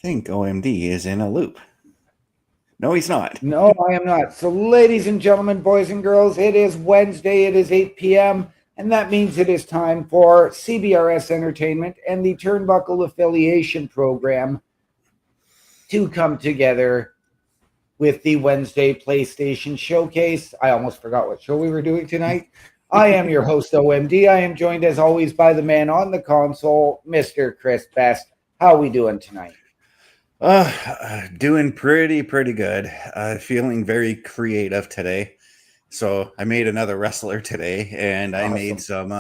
think OMD is in a loop. No, he's not. No, I am not. So, ladies and gentlemen, boys and girls, it is Wednesday. It is 8 p.m., and that means it is time for CBRS Entertainment and the Turnbuckle Affiliation Program to come together with the Wednesday PlayStation Showcase. I almost forgot what show we were doing tonight. I am your host, OMD. I am joined, as always, by the man on the console, Mr. Chris Best. How are we doing tonight? Doing pretty good. Feeling very creative today. So I made another wrestler today, and I made some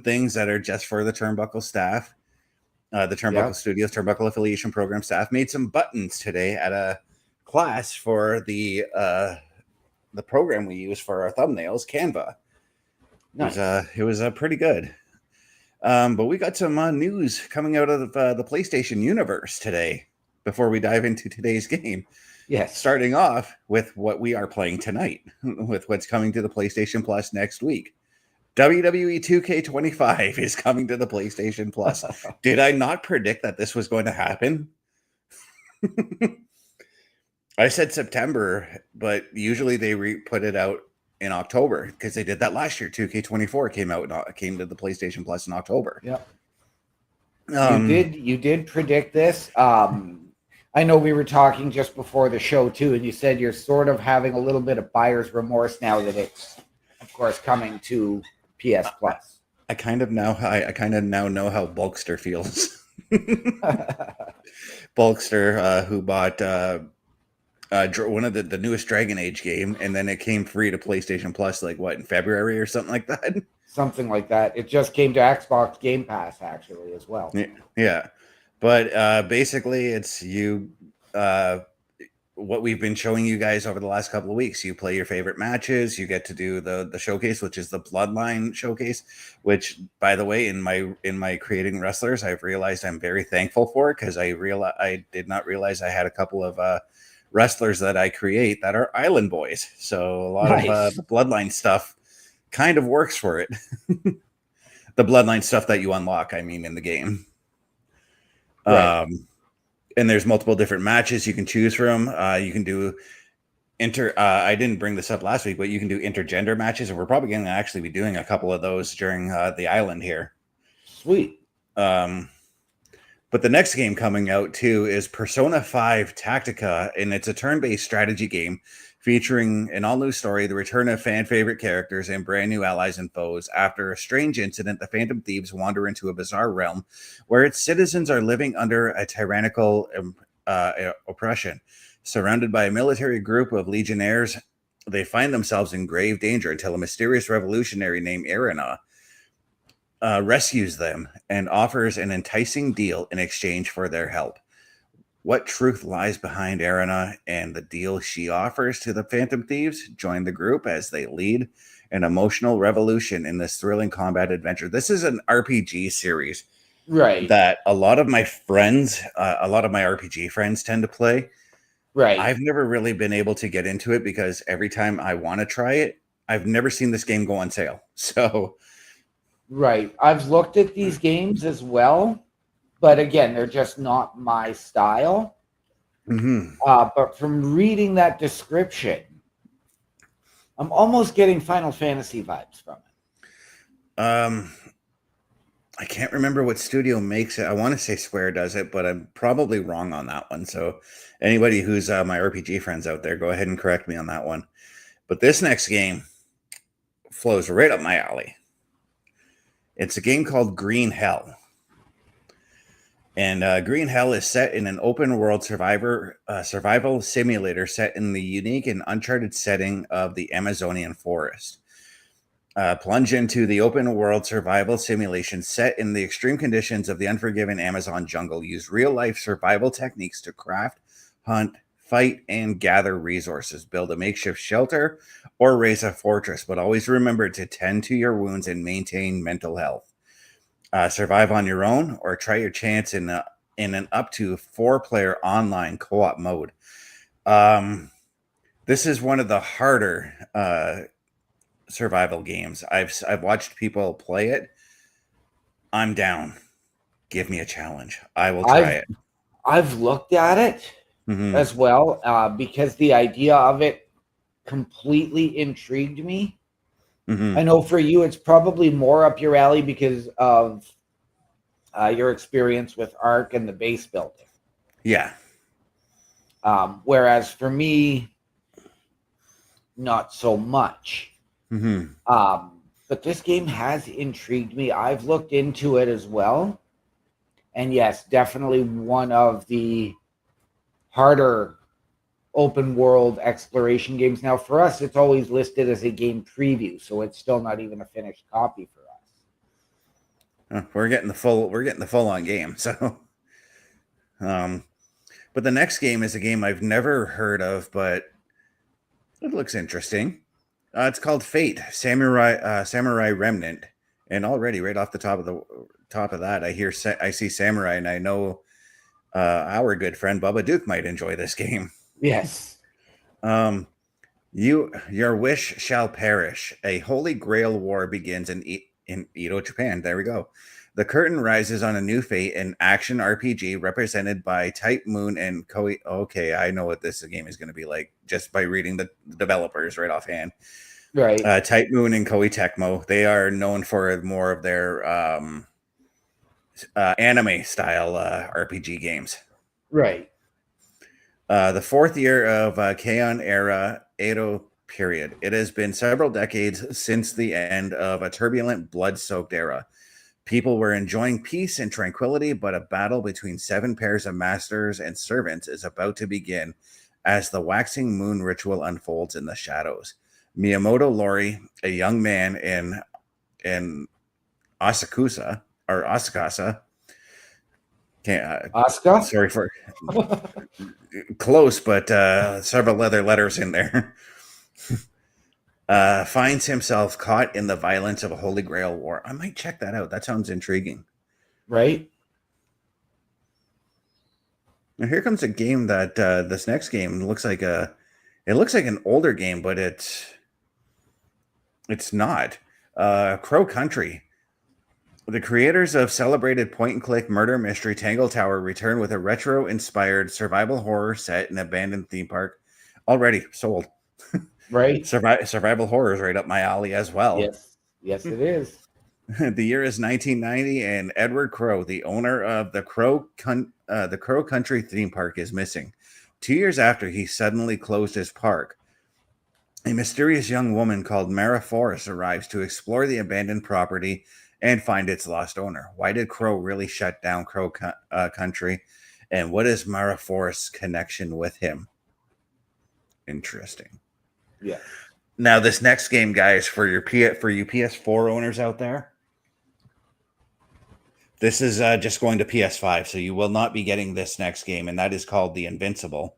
things that are just for the Turnbuckle staff, the Turnbuckle Studios, Turnbuckle Affiliation Program staff. Made some buttons today at a class for the program we use for our thumbnails, Canva. Nice. It was pretty good. But we got some news coming out of the PlayStation universe today before we dive into today's game. Yes. Starting off with what we are playing tonight, with what's coming to the PlayStation Plus next week. WWE 2K25 is coming to the PlayStation Plus. Did I not predict that this was going to happen? I said September, but usually they put it out in October because they did that last year. 2K24 came to the PlayStation Plus in October. Yeah. You did predict this. I know we were talking just before the show too, and you said you're sort of having a little bit of buyer's remorse now that it's, of course, coming to PS Plus. I kind of now know how Bulkster feels. Bulkster, who bought one of the newest Dragon Age game, and then it came free to PlayStation Plus, like what, in February or something like that? Something like that. It just came to Xbox Game Pass actually as well. Yeah. But basically it's what we've been showing you guys over the last couple of weeks. You play your favorite matches, you get to do the showcase, which is the Bloodline showcase, which, by the way, in my creating wrestlers, I've realized I'm very thankful for, because I did not realize I had a couple of wrestlers that I create that are island boys. So a lot of the Bloodline stuff kind of works for it. The Bloodline stuff that you unlock, I mean, in the game. Right. And there's multiple different matches you can choose from. You can do I didn't bring this up last week, but you can do intergender matches, and we're probably going to actually be doing a couple of those during the island here. Sweet. But the next game coming out too is Persona 5 Tactica, and it's a turn-based strategy game featuring an all-new story, the return of fan-favorite characters, and brand-new allies and foes. After a strange incident, the Phantom Thieves wander into a bizarre realm where its citizens are living under a tyrannical oppression. Surrounded by a military group of legionnaires, they find themselves in grave danger until a mysterious revolutionary named Erina rescues them and offers an enticing deal in exchange for their help. What truth lies behind Erina and the deal she offers to the Phantom Thieves? Join the group as they lead an emotional revolution in this thrilling combat adventure. This is an RPG series, right? That a lot of my RPG friends tend to play. Right. I've never really been able to get into it because every time I want to try it, I've never seen this game go on sale. So, right. I've looked at these games as well. But again, they're just not my style. Mm-hmm. But from reading that description, I'm almost getting Final Fantasy vibes from it. I can't remember what studio makes it. I want to say Square does it, but I'm probably wrong on that one. So anybody who's my RPG friends out there, go ahead and correct me on that one. But this next game flows right up my alley. It's a game called Green Hell. And Green Hell is set in an open-world survival simulator set in the unique and uncharted setting of the Amazonian forest. Plunge into the open-world survival simulation set in the extreme conditions of the unforgiving Amazon jungle. Use real-life survival techniques to craft, hunt, fight, and gather resources. Build a makeshift shelter or raise a fortress, but always remember to tend to your wounds and maintain mental health. Survive on your own, or try your chance in an up to 4-player online co-op mode. This is one of the harder survival games. I've watched people play it. I'm down. Give me a challenge. I will try it. I've looked at it as well because the idea of it completely intrigued me. I know for you, it's probably more up your alley because of your experience with Ark and the base building. Yeah. Whereas for me, not so much. But this game has intrigued me. I've looked into it as well. And yes, definitely one of the harder open world exploration games. Now, for us, it's always listed as a game preview, so it's still not even a finished copy for us. We're getting the full on game. So, but the next game is a game I've never heard of, but it looks interesting. It's called Fate Samurai Remnant, and already right off the top of that, I see Samurai, and I know our good friend Bubba Duke might enjoy this game. Yes. Your wish shall perish. A holy grail war begins in Edo, Japan. There we go. The curtain rises on a new fate, an action RPG represented by Type Moon and Koei. Okay, I know what this game is going to be like just by reading the developers right offhand. Right. Type Moon and Koei Tecmo. They are known for more of their anime style RPG games. Right. The fourth year of Keion era Edo period. It has been several decades since the end of a turbulent, blood-soaked era. People were enjoying peace and tranquility, but a battle between 7 pairs of masters and servants is about to begin as the waxing moon ritual unfolds in the shadows. Miyamoto Lori, a young man in Asakasa. Asuka? Sorry for close, but several other letters in there. Finds himself caught in the violence of a Holy Grail war. I might check that out. That sounds intriguing. Right. Now here comes a game that this next game looks like an older game, but it's not. Crow Country. The creators of celebrated point-and-click murder mystery Tangle Tower return with a retro-inspired survival horror set in an abandoned theme park. Already sold. Right. Survival horror is right up my alley as well. Yes, it is. The year is 1990, and Edward Crow, the owner of the Crow Country theme park, is missing. 2 years after he suddenly closed his park, a mysterious young woman called Mara Forrest arrives to explore the abandoned property and find its lost owner. Why did Crow really shut down Crow Country? And what is Mara Forrest's connection with him? Interesting. Yeah. Now, this next game, guys, for you PS4 owners out there, this is just going to PS5, so you will not be getting this next game, and that is called The Invincible.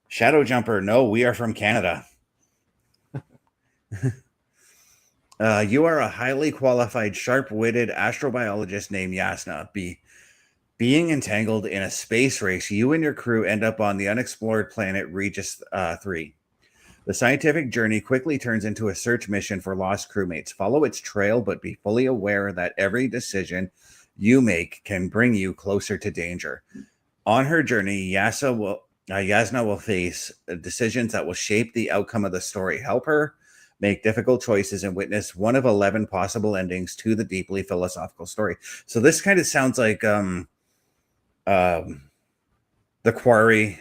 Shadow Jumper, no, we are from Canada. You are a highly qualified, sharp-witted astrobiologist named Yasna. Being entangled in a space race, you and your crew end up on the unexplored planet Regis 3. The scientific journey quickly turns into a search mission for lost crewmates. Follow its trail, but be fully aware that every decision you make can bring you closer to danger. On her journey, Yasna will face decisions that will shape the outcome of the story. Help her make difficult choices and witness one of 11 possible endings to the deeply philosophical story. So this kind of sounds like The Quarry.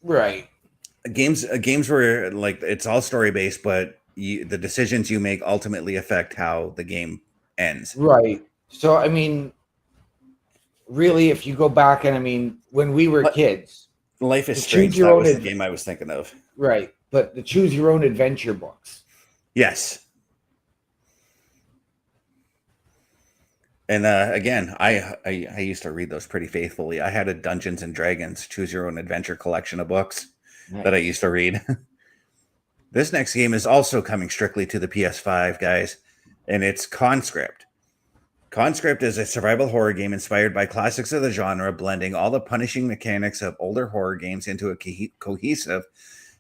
Right. Games where like it's all story based, but the decisions you make ultimately affect how the game ends. Right. So I mean, really, if you go back and I mean, when we were kids, Life is Strange. That was the game I was thinking of. Right, but the choose your own adventure books. Yes. And again, I used to read those pretty faithfully. I had a Dungeons and Dragons Choose Your Own Adventure collection of books that I used to read. This next game is also coming strictly to the PS5, guys, and it's Conscript. Conscript is a survival horror game inspired by classics of the genre, blending all the punishing mechanics of older horror games into a cohesive,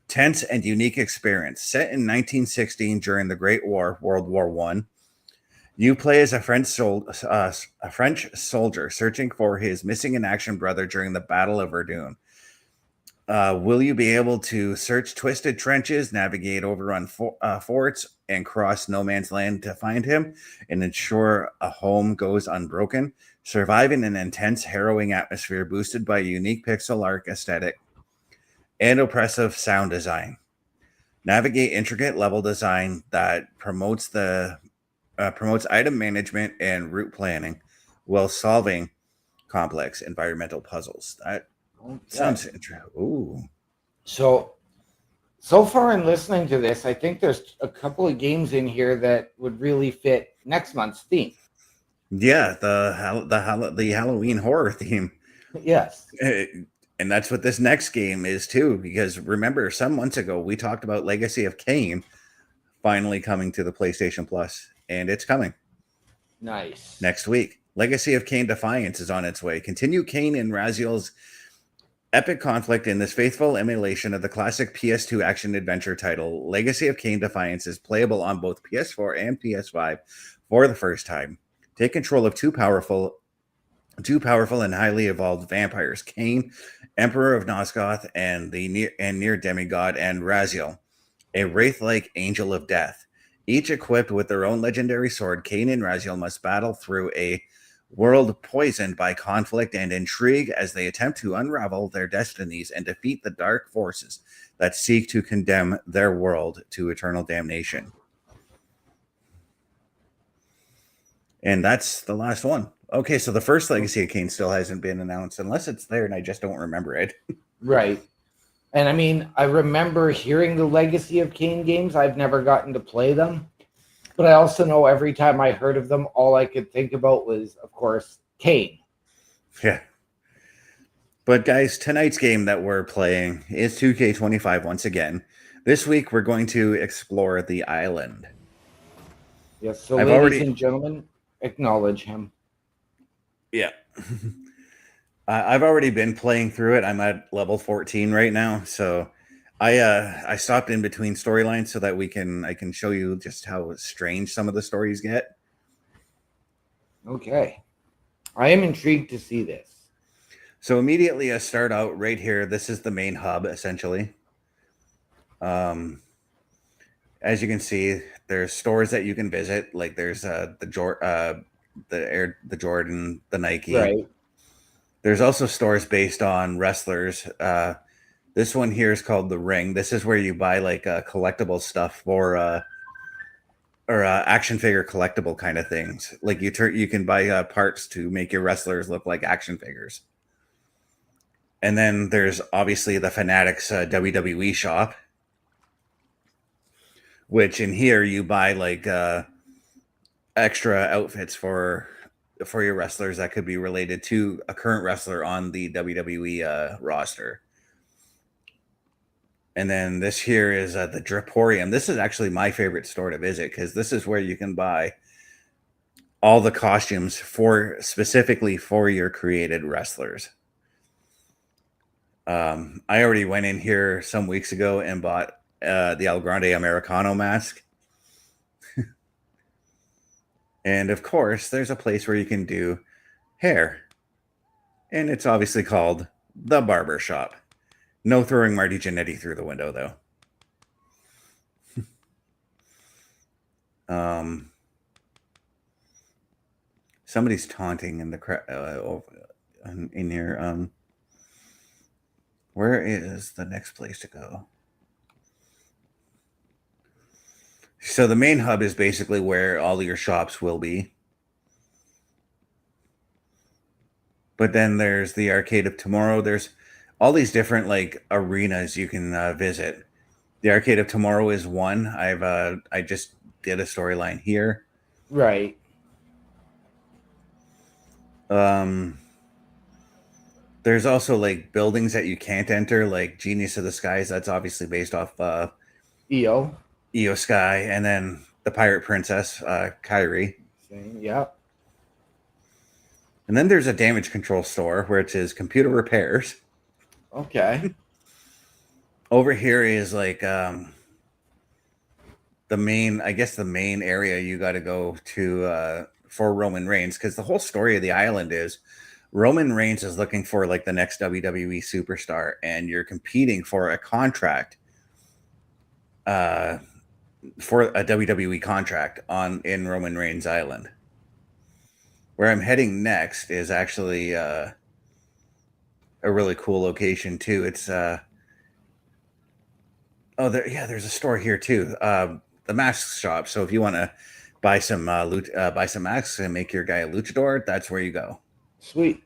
tense, and unique experience. Set in 1916 during the Great War, World War I, You play as a French soldier searching for his missing in action brother during the Battle of Verdun. Will you be able to search twisted trenches, navigate overrun forts, and cross no man's land to find him and ensure a home goes unbroken? Survive in an intense, harrowing atmosphere boosted by a unique pixel art aesthetic and oppressive sound design. Navigate intricate level design that promotes item management and route planning while solving complex environmental puzzles. That sounds interesting. Ooh. So far in listening to this, I think there's a couple of games in here that would really fit next month's theme. Yeah, the Halloween horror theme. Yes. And that's what this next game is too, because remember, some months ago we talked about Legacy of Kain finally coming to the PlayStation Plus, and it's coming. Nice. Next week. Legacy of Kain Defiance is on its way. Continue Kain and Raziel's epic conflict in this faithful emulation of the classic PS2 action adventure title. Legacy of Kain Defiance is playable on both PS4 and PS5 for the first time. Take control of two powerful and highly evolved vampires, Kain, Emperor of Nosgoth, and the near demigod, and Raziel, a wraith-like angel of death. Each equipped with their own legendary sword, Kain and Raziel must battle through a world poisoned by conflict and intrigue as they attempt to unravel their destinies and defeat the dark forces that seek to condemn their world to eternal damnation. And that's the last one. Okay, so the first Legacy of Kain still hasn't been announced, unless it's there and I just don't remember it. Right. And I mean, I remember hearing the Legacy of Kain games. I've never gotten to play them. But I also know every time I heard of them, all I could think about was, of course, Kain. Yeah. But guys, tonight's game that we're playing is 2K25 once again. This week, we're going to explore the island. Yes, so ladies and gentlemen, acknowledge him. Yeah. I've already been playing through it. I'm at level 14 right now, so I stopped in between storylines so that I can show you just how strange some of the stories get. Okay. I am intrigued to see this. So immediately I start out right here. This is the main hub, essentially. As you can see, there's stores that you can visit. Like there's the Jordan, the Nike. Right. There's also stores based on wrestlers. This one here is called the Ring. This is where you buy like collectible stuff for action figure collectible kind of things. Like you can buy parts to make your wrestlers look like action figures. And then there's obviously the Fanatics WWE shop, which in here you buy like extra outfits for your wrestlers that could be related to a current wrestler on the WWE roster. And then this here is the Draporium. This is actually my favorite store to visit because this is where you can buy all the costumes specifically for your created wrestlers. I already went in here some weeks ago and bought the El Grande Americano mask. And of course, there's a place where you can do hair. And it's obviously called the Barber Shop. No throwing Marty Jannetty through the window, though. Somebody's taunting in the in here. Where is the next place to go? So the main hub is basically where all of your shops will be. But then there's the Arcade of Tomorrow. There's all these different like arenas you can visit. The Arcade of Tomorrow is one. I just did a storyline here. Right. There's also like buildings that you can't enter, like Genius of the Skies. That's obviously based off EO Sky, and then the Pirate Princess, Kyrie. Yeah. And then there's a damage control store, which is computer repairs. Okay. Over here is like the main, I guess the main area you got to go to for Roman Reigns, because the whole story of the island is Roman Reigns is looking for like the next WWE superstar, and you're competing for a contract, for a WWE contract in Roman Reigns Island. Where I'm heading next is actually a really cool location too. It's there's a store here too. The mask shop. So if you want to buy some buy some masks and make your guy a luchador, that's where you go. Sweet.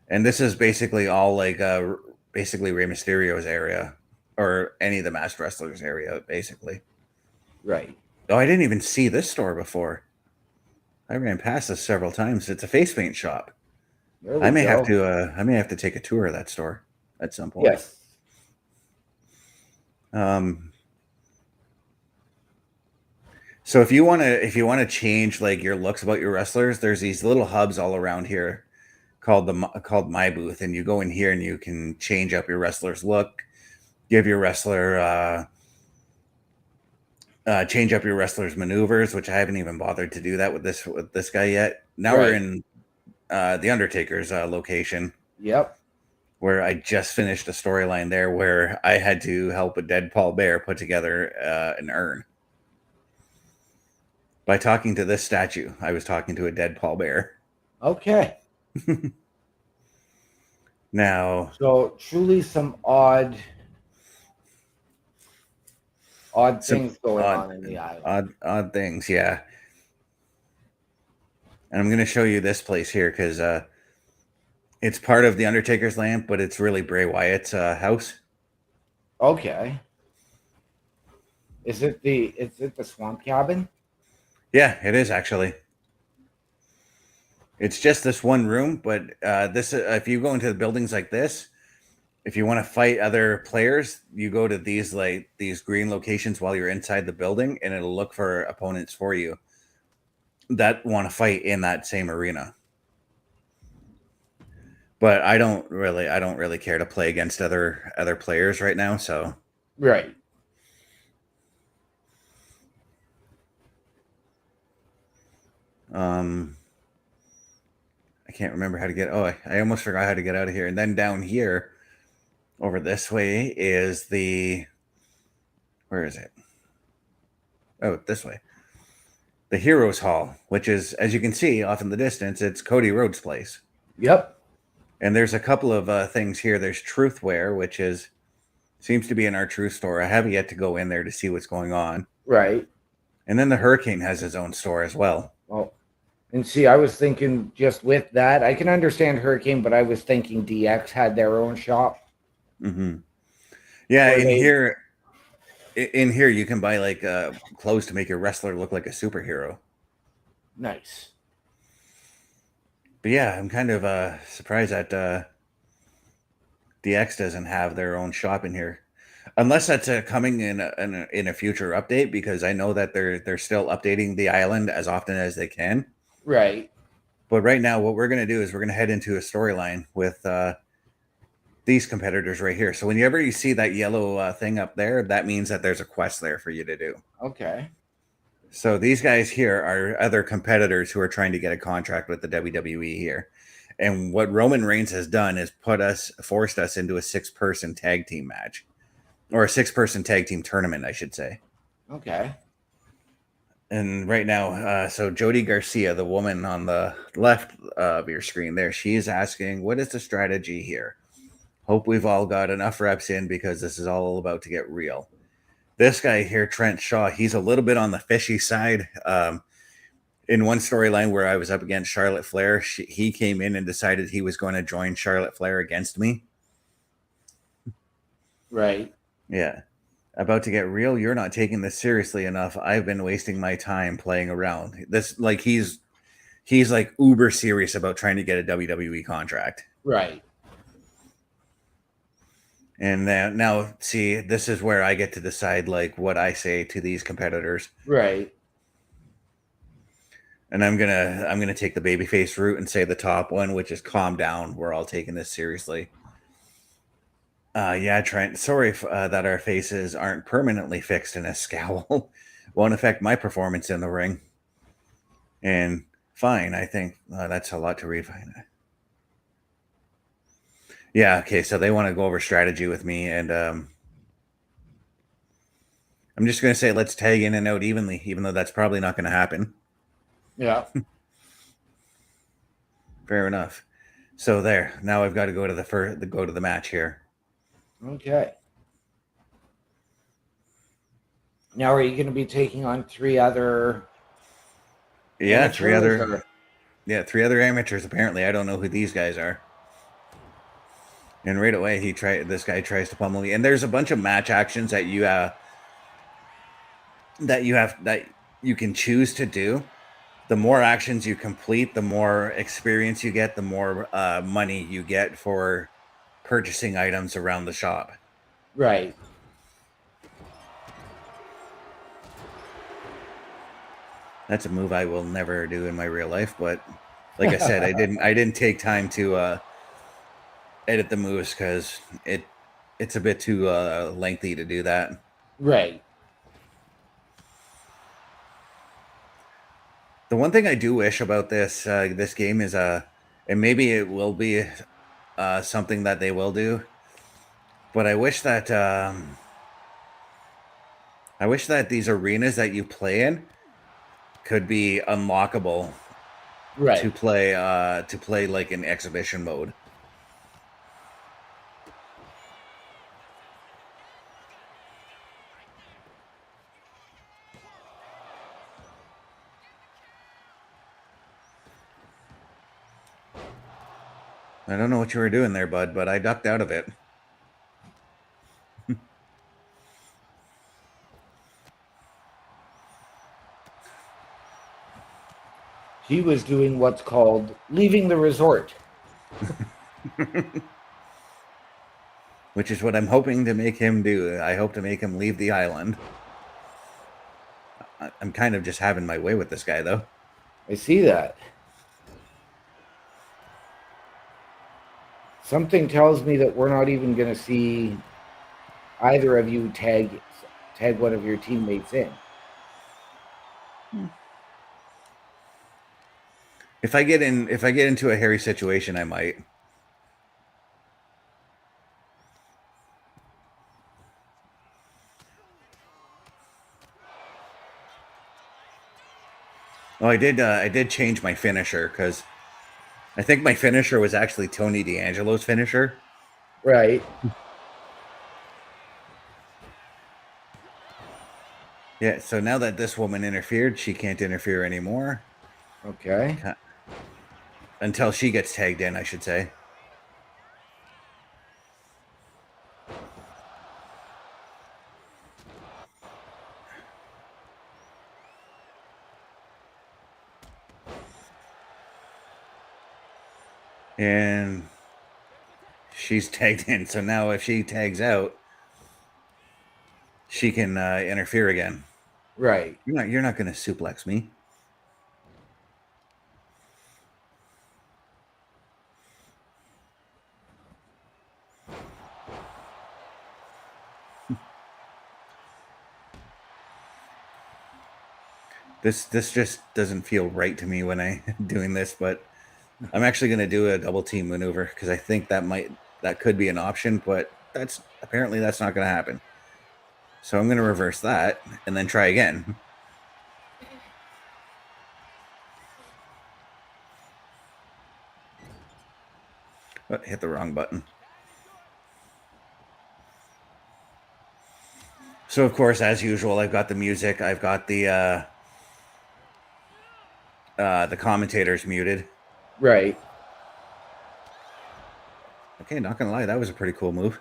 And this is basically all like basically Rey Mysterio's area, or any of the masked wrestlers area, basically. Right. Oh, I didn't even see this store before. I ran past this several times. It's a face paint shop. I may have to take a tour of that store at some point. Yes. So if you want to change like your looks about your wrestlers, there's these little hubs all around here called My Booth, and you go in here and you can change up your wrestler's look, give your wrestler change up your wrestler's maneuvers, which I haven't even bothered to do that with this guy yet. Now we're in the Undertaker's location. Yep. Where I just finished a storyline there where I had to help a dead Paul Bear put together an urn. By talking to this statue, I was talking to a dead Paul Bear. Okay. Now, so truly some odd things going on in the island. Odd things, yeah. And I'm going to show you this place here because it's part of the Undertaker's land, but it's really Bray Wyatt's house. Okay. Is it the swamp cabin? Yeah, it is actually. It's just this one room, but this if you go into the buildings like this, if you want to fight other players, you go to these green locations while you're inside the building, and it'll look for opponents for you that want to fight in that same arena. But I don't really care to play against other players right now, so right. I can't remember how to get. Oh, I almost forgot how to get out of here. And then down here, over this way, is the. Where is it? Oh, this way. The Heroes Hall, which is, as you can see off in the distance, it's Cody Rhodes' place. Yep. And there's a couple of things here. There's Truthwear, which seems to be in our Truth store. I have yet to go in there to see what's going on. Right. And then the Hurricane has his own store as well. Well, and see, I was thinking just with that, I can understand Hurricane, but I was thinking DX had their own shop. Mm-hmm. Yeah, in here you can buy like clothes to make your wrestler look like a superhero. Nice. But yeah, I'm kind of surprised that DX doesn't have their own shop in here, unless that's coming in a future update, because I know that they're still updating the island as often as they can. Right. But right now, what we're going to do is we're going to head into a storyline with these competitors right here. So whenever you see that yellow thing up there, that means that there's a quest there for you to do. Okay. So these guys here are other competitors who are trying to get a contract with the WWE here. And what Roman Reigns has done is forced us into a 6-person tag team match, or a 6-person tag team tournament, I should say. Okay. And right now, so Jody Garcia, the woman on the left of your screen there, she's asking, what is the strategy here? Hope we've all got enough reps in because this is all about to get real. This guy here, Trent Shaw, he's a little bit on the fishy side. In one storyline where I was up against Charlotte Flair, he came in and decided he was going to join Charlotte Flair against me. Right. Yeah. About to get real. You're not taking this seriously enough. I've been wasting my time playing around. This, like, he's like uber serious about trying to get a WWE contract. Right. And now, see, this is where I get to decide like what I say to these competitors. Right. And I'm gonna take the babyface route and say the top one, which is calm down. We're all taking this seriously. Yeah, Trent. Sorry that our faces aren't permanently fixed in a scowl. Won't affect my performance in the ring. And fine, I think that's a lot to read. Yeah, okay, so they want to go over strategy with me, and I'm just going to say let's tag in and out evenly, even though that's probably not going to happen. Yeah. Fair enough. So there. Now I've got to go to the match here. Okay. Now, are you going to be taking on three other Yeah, three amateurs? other three other amateurs. Apparently, I don't know who these guys are. And right away, this guy tries to pummel me. And there's a bunch of match actions that that you can choose to do. The more actions you complete, the more experience you get, the more money you get for purchasing items around the shop. Right. That's a move I will never do in my real life, but like I said, I didn't take time to edit the moves because it's a bit too lengthy to do that. Right. The one thing I do wish about this game is and maybe it will be something that they will do, but I wish that these arenas that you play in could be unlockable Right. to play like in exhibition mode. I don't know what you were doing there, bud, but I ducked out of it. He was doing what's called leaving the resort. Which is what I'm hoping to make him do. I hope to make him leave the island. I'm kind of just having my way with this guy, though. I see that. Something tells me that we're not even going to see either of you tag one of your teammates in. If I get into a hairy situation, I might. Oh, I did change my finisher because I think my finisher was actually Tony D'Angelo's finisher. Right. Yeah. So now that this woman interfered, she can't interfere anymore Okay. until she gets tagged in, I should say. And she's tagged in. So now if she tags out, she can interfere again. Right. You're not going to suplex me. This just doesn't feel right to me when I doing this, but I'm actually going to do a double team maneuver because I think that could be an option, but that's apparently that's not going to happen. So I'm going to reverse that and then try again. Oh, hit the wrong button. So of course, as usual, I've got the music. I've got the commentators muted. Right. Okay, not gonna lie, that was a pretty cool move.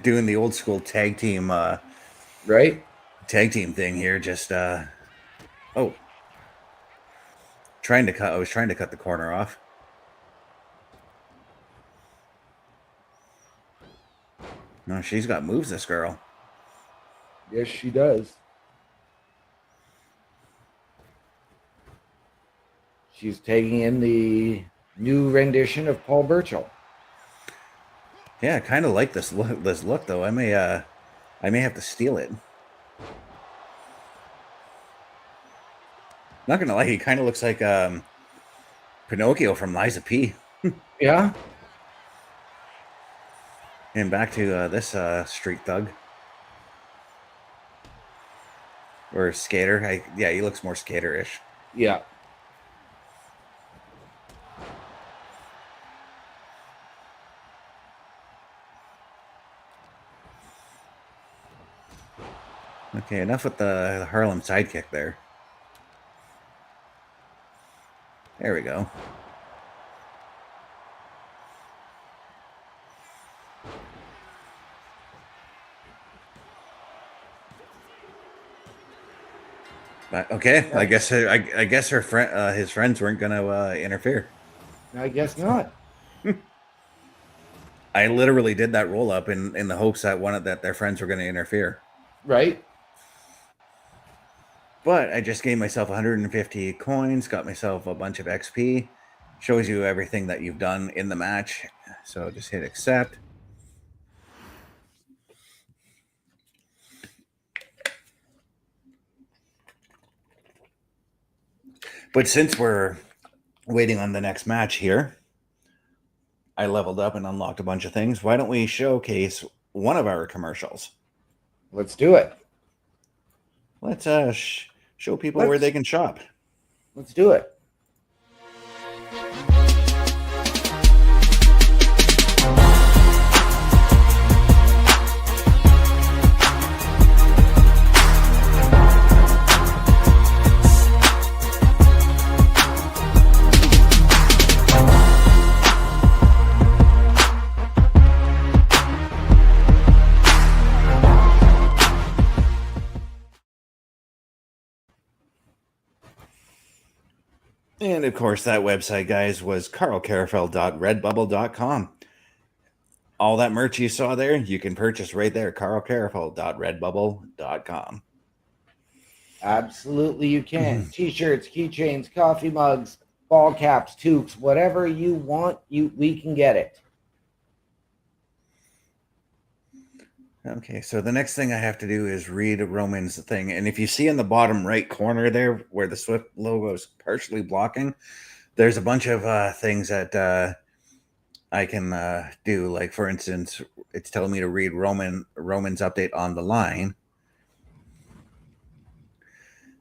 Doing the old school Right. tag team thing here. Just oh, trying to cut. I was trying to cut the corner off. No, she's got moves. This girl. Yes, she does. She's taking in the new rendition of Paul Burchill. Yeah, I kind of like this look though. I may have to steal it. Not gonna lie, he kind of looks like Pinocchio from Liza P. Yeah. And back to this street thug or skater. Yeah, he looks more skaterish. Yeah. Okay, enough with the Harlem sidekick there. There we go. Okay, I guess her friend, his friends weren't gonna interfere. I guess not. I literally did that roll up in the hopes that their friends were going to interfere. Right. But I just gave myself 150 coins, got myself a bunch of XP. Shows you everything that you've done in the match. So just hit accept. But since we're waiting on the next match here, I leveled up and unlocked a bunch of things. Why don't we showcase one of our commercials? Let's do it. Let's show people where they can shop. Let's do it. And of course, that website, guys, was carlcarafel.redbubble.com. All that merch you saw there, you can purchase right there, carlcarafel.redbubble.com. Absolutely, you can. T-shirts, keychains, coffee mugs, ball caps, toques, whatever you want, we can get it. Okay, so the next thing I have to do is read Roman's thing. And if you see in the bottom right corner there where the Swift logo is partially blocking, there's a bunch of things that I can do. Like, for instance, it's telling me to read Roman's update on the line,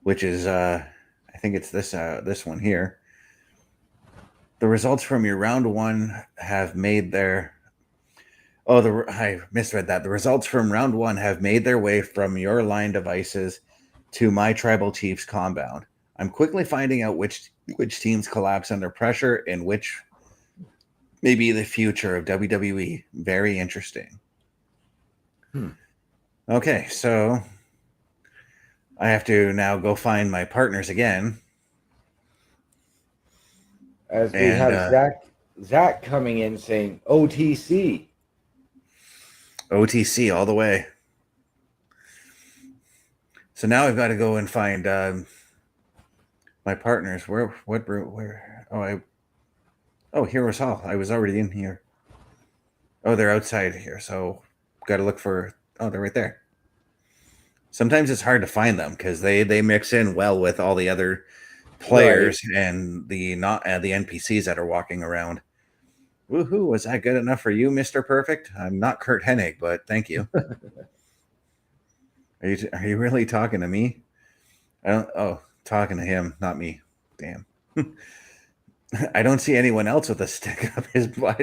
which is, I think it's this one here. The results from your round one have made their... I misread that. The results from round one have made their way from your line devices to my tribal chief's compound. I'm quickly finding out which teams collapse under pressure and which may be the future of WWE. Very interesting. Okay, so I have to now go find my partners again. As we have Zach coming in saying OTC. OTC all the way. So now I've got to go and find my partners. Where? Heroes Hall. I was already in here. Oh, they're outside here. So got to look for... Oh, they're right there. Sometimes it's hard to find them because they mix in well with all the other players and the NPCs that are walking around. Woohoo! Was that good enough for you, Mr. Perfect? I'm not Kurt Hennig, but thank you. Are you really talking to me? Talking to him, not me. Damn. I don't see anyone else with a stick up his butt.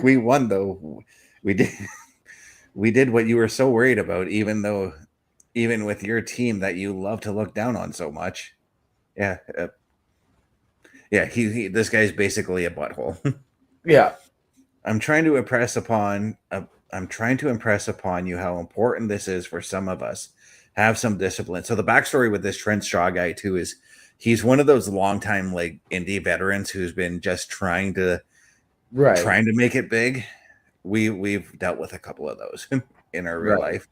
We won though. We did what you were so worried about, even with your team that you love to look down on so much. Yeah. This guy's basically a butthole. Yeah. I'm trying to impress upon you how important this is for some of us. Have some discipline. So the backstory with this Trent Shaw guy too is he's one of those longtime like indie veterans who's been just trying to make it big. We've dealt with a couple of those in our real life.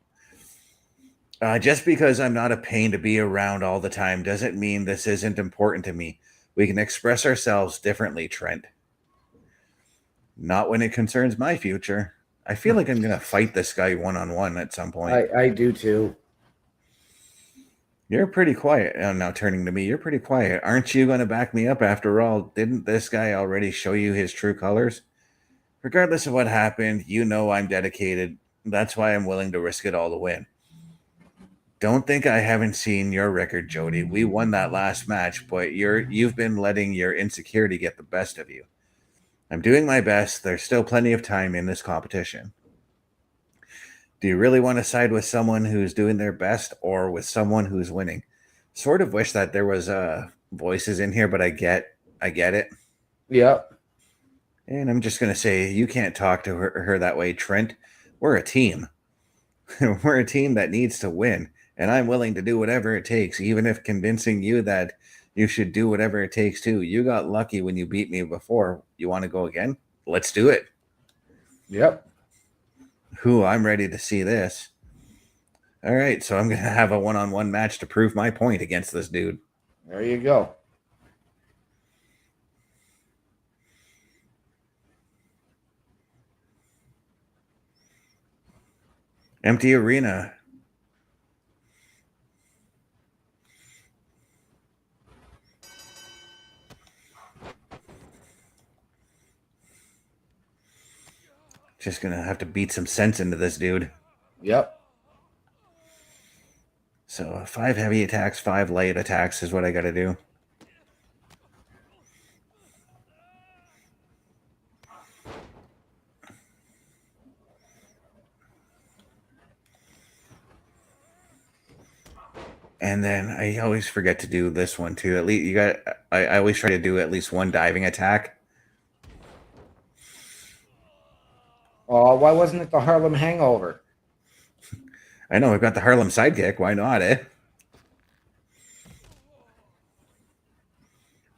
Just because I'm not a pain to be around all the time doesn't mean this isn't important to me. We can express ourselves differently, Trent. Not when it concerns my future. I feel like I'm going to fight this guy one-on-one at some point. I do too. You're pretty quiet. Oh, now turning to me, you're pretty quiet. Aren't you going to back me up after all? Didn't this guy already show you his true colors? Regardless of what happened, you know I'm dedicated. That's why I'm willing to risk it all to win. Don't think I haven't seen your record, Jody. We won that last match, but you've been letting your insecurity get the best of you. I'm doing my best. There's still plenty of time in this competition. Do you really want to side with someone who's doing their best or with someone who's winning? Sort of wish that there was voices in here, but I get it. Yep. And I'm just going to say, you can't talk to her that way, Trent. We're a team. We're a team that needs to win. And I'm willing to do whatever it takes, even if convincing you that you should do whatever it takes too. You got lucky when you beat me before. You want to go again? Let's do it. Yep. I'm ready to see this. All right, so I'm going to have a one-on-one match to prove my point against this dude. There you go. Empty arena. Just going to have to beat some sense into this dude. Yep. So 5 heavy attacks, 5 light attacks is what I got to do. And then I always forget to do this one too. At least I always try to do at least one diving attack. Oh, why wasn't it the Harlem Hangover? I know I've got the Harlem sidekick. Why not, eh?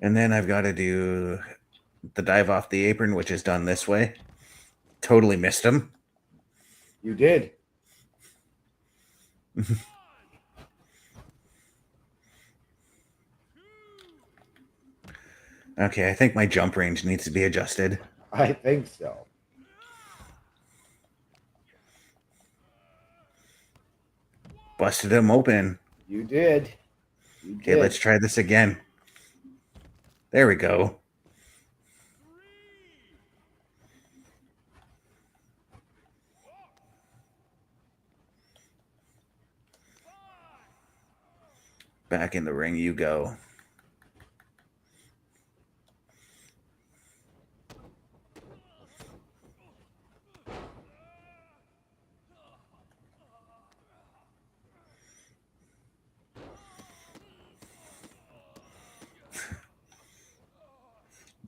And then I've got to do the dive off the apron, which is done this way. Totally missed him. You did. Okay, I think my jump range needs to be adjusted. I think so. Busted him open. You did. Okay, let's try this again. There we go. Back in the ring you go.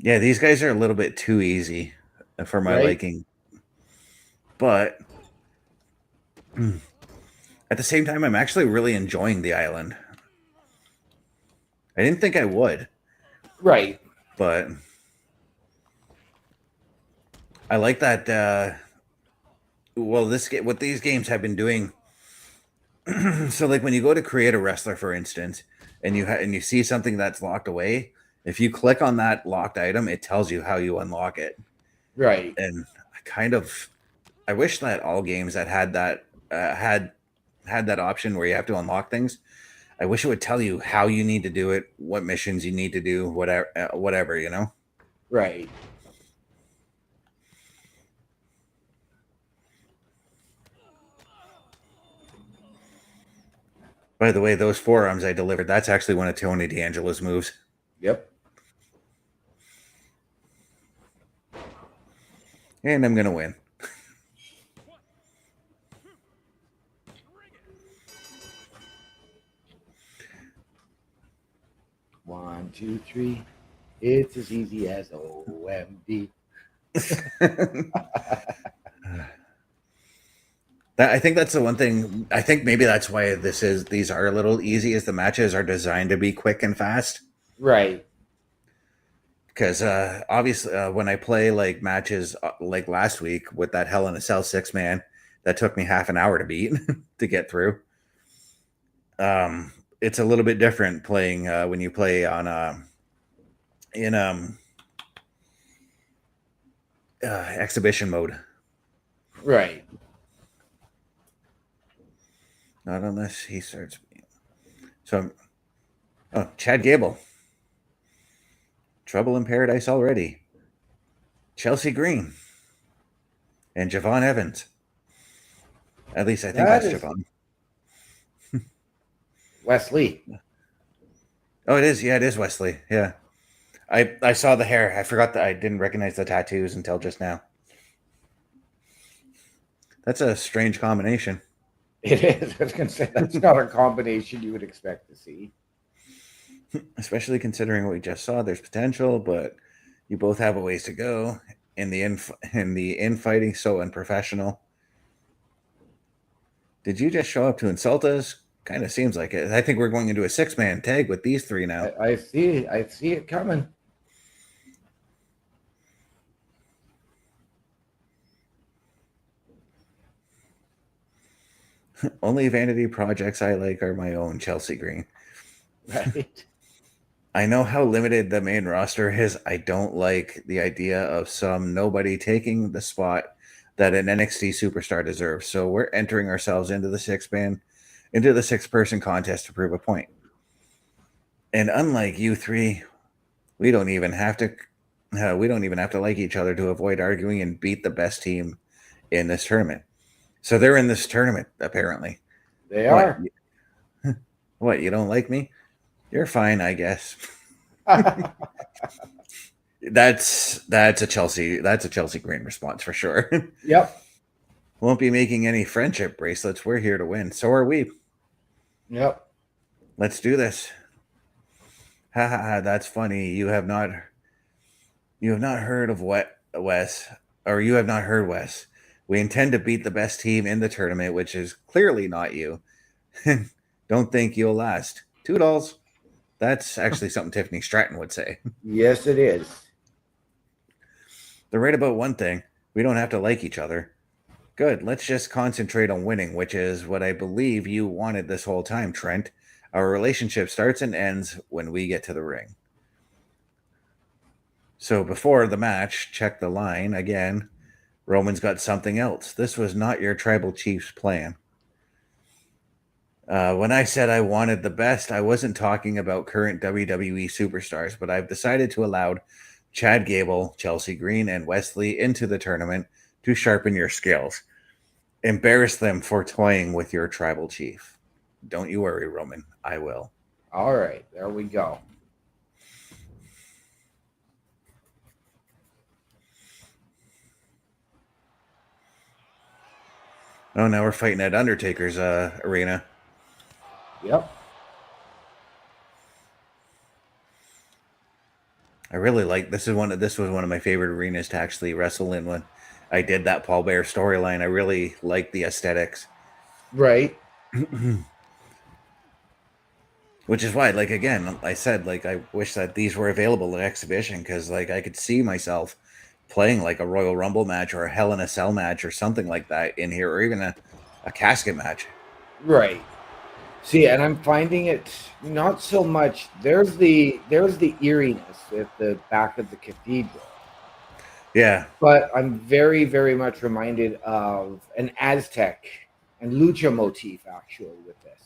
Yeah, these guys are a little bit too easy for my liking. But at the same time, I'm actually really enjoying the island. I didn't think I would. Right. But I like that. Well, what these games have been doing. So, like when you go to create a wrestler, for instance, and you see something that's locked away, if you click on that locked item, it tells you how you unlock it. Right. And I wish that all games that had that had that option where you have to unlock things. I wish it would tell you how you need to do it, what missions you need to do, whatever, you know? Right. By the way, those forearms I delivered, that's actually one of Tony D'Angelo's moves. Yep. And I'm going to win. One, two, three. It's as easy as OMD. I think that's the one thing. I think maybe that's why these are a little easy, is the matches are designed to be quick and fast. Right. Because obviously, when I play like matches like last week with that Hell in a Cell 6-man, that took me half an hour to beat to get through. It's a little bit different playing when you play on in exhibition mode. Right. Not unless he starts. So, oh, Chad Gable. Trouble in Paradise already. Chelsea Green. And Javon Evans. At least I think That that's is Javon. Wesley. Oh, it is. Yeah, it is Wesley. Yeah. I saw the hair. I forgot that I didn't recognize the tattoos until just now. That's a strange combination. It is. I was going to say that's not a combination you would expect to see. Especially considering what we just saw. There's potential, but you both have a ways to go. In the infighting, so unprofessional. Did you just show up to insult us? Kind of seems like it. I think we're going into a 6-man tag with these three now. I see it coming. Only vanity projects I like are my own, Chelsea Green. Right. I know how limited the main roster is. I don't like the idea of some nobody taking the spot that an NXT superstar deserves. So we're entering ourselves into the 6-person contest to prove a point. And unlike you three, we don't even have to like each other to avoid arguing and beat the best team in this tournament. So they're in this tournament, apparently. They are. What, you don't like me? You're fine, I guess. That's a Chelsea Green response for sure. Yep. Won't be making any friendship bracelets. We're here to win. So are we. Yep. Let's do this. Ha ha ha, that's funny. You have not heard of Wes, or you have not heard Wes. We intend to beat the best team in the tournament, which is clearly not you. Don't think you'll last. $2. That's actually something Tiffany Stratton would say. Yes, it is. They're right about one thing. We don't have to like each other. Good. Let's just concentrate on winning, which is what I believe you wanted this whole time, Trent. Our relationship starts and ends when we get to the ring. So before the match, check the line again. Roman's got something else. This was not your tribal chief's plan. When I said I wanted the best, I wasn't talking about current WWE superstars, but I've decided to allow Chad Gable, Chelsea Green, and Wesley into the tournament to sharpen your skills. Embarrass them for toying with your tribal chief. Don't you worry, Roman. I will. All right. There we go. Oh, now we're fighting at Undertaker's arena. Yep. I really like this. This was one of my favorite arenas to actually wrestle in when I did that Paul Bear storyline. I really like the aesthetics. Right. Which is why, like, again, I said, like, I wish that these were available in exhibition because, like, I could see myself playing like a Royal Rumble match or a Hell in a Cell match or something like that in here, or even a casket match. Right. See, and I'm finding it not so much. There's the eeriness at the back of the cathedral. Yeah. But I'm very, very much reminded of an Aztec and lucha motif actually with this.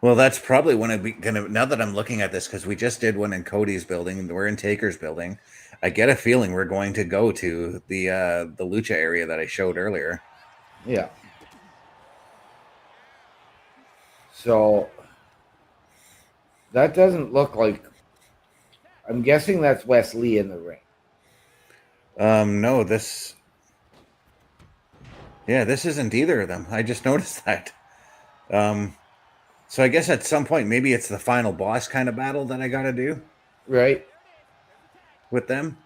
Well, that's probably one of gonna, now that I'm looking at this, because we just did one in Cody's building and we're in Taker's building. I get a feeling we're going to go to the lucha area that I showed earlier. Yeah. So that doesn't look like. I'm guessing that's Wesley in the ring. No, this. Yeah, this isn't either of them. I just noticed that. So I guess at some point, maybe it's the final boss kind of battle that I got to do. Right. With them.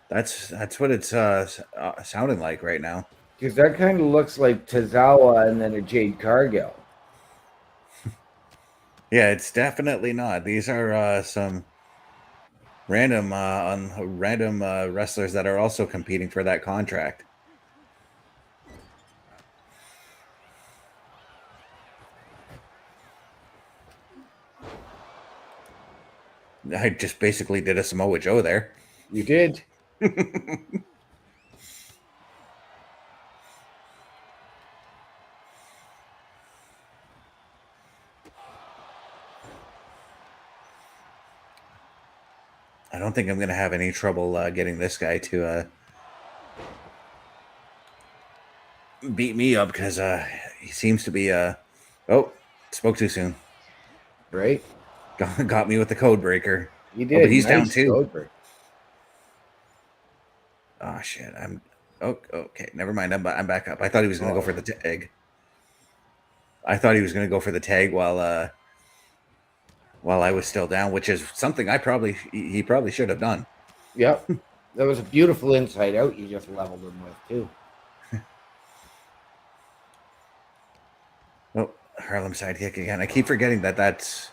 That's what it's sounding like right now. Because that kind of looks like Tozawa and then a Jade Cargill. Yeah, it's definitely not. These are some random wrestlers that are also competing for that contract. I just basically did a Samoa Joe there. You did. I don't think I'm going to have any trouble getting this guy to beat me up because he seems to be. Oh, spoke too soon. Right? Got me with the code breaker. You Oh, but did. he's down Nice too. code break. Oh shit! Oh, okay. Never mind. I'm back up. I thought he was going to go for the tag. I thought he was going to go for the tag while I was still down, which is something he probably should have done. Yep. That was a beautiful inside out you just leveled him with, too. Oh, Harlem sidekick again. I keep forgetting that's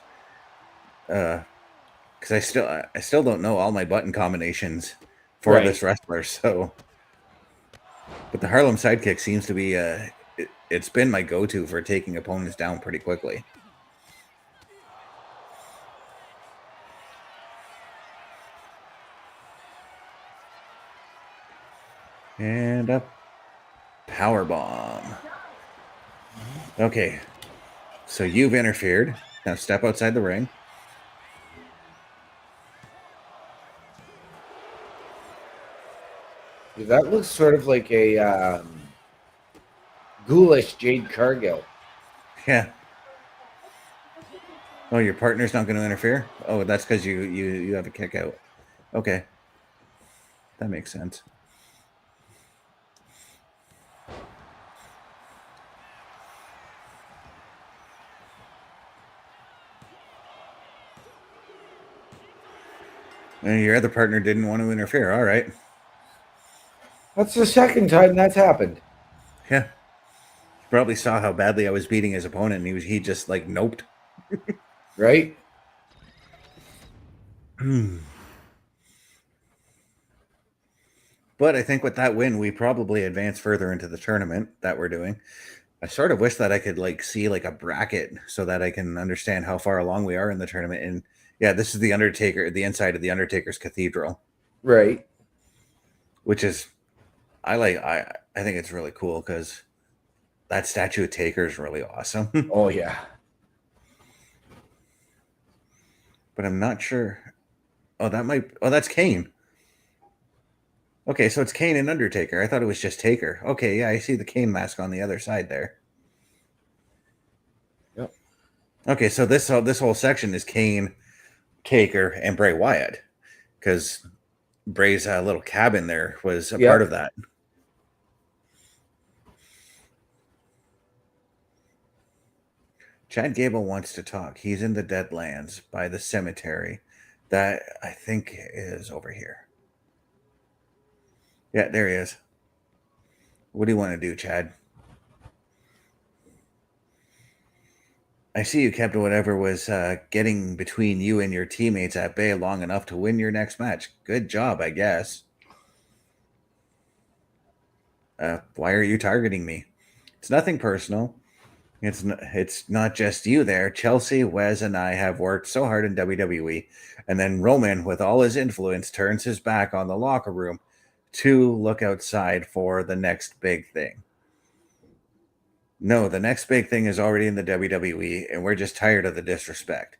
because I still don't know all my button combinations for this wrestler. So, but the Harlem sidekick seems to be it's been my go-to for taking opponents down pretty quickly. And a power bomb. Okay, so you've interfered. Now step outside the ring. That looks sort of like a ghoulish Jade Cargill. Yeah. Oh, your partner's not going to interfere? Oh, that's because you have a kick out. Okay. That makes sense. And your other partner didn't want to interfere. All right. That's the second time that's happened. Yeah. You probably saw how badly I was beating his opponent, and he just like noped. Right? But I think with that win, we probably advance further into the tournament that we're doing. I sort of wish that I could like see like a bracket so that I can understand how far along we are in the tournament. And yeah, this is the Undertaker, the inside of the Undertaker's Cathedral. Right. Which is I think it's really cool because that statue of Taker is really awesome. Oh yeah. But I'm not sure. Oh, that's Kane. Okay, so it's Kane and Undertaker. I thought it was just Taker. Okay, yeah, I see the Kane mask on the other side there. Yep. Okay, so this whole section is Kane, Taker, and Bray Wyatt, because Bray's little cabin there was a part of that. Chad Gable wants to talk. He's in the Deadlands by the cemetery. That I think is over here. Yeah, there he is. What do you want to do, Chad? I see you kept whatever was getting between you and your teammates at bay long enough to win your next match. Good job, I guess. Why are you targeting me? It's nothing personal. It's not just you there. Chelsea, Wes, and I have worked so hard in WWE, and then Roman, with all his influence, turns his back on the locker room to look outside for the next big thing. No, the next big thing is already in the WWE, and we're just tired of the disrespect.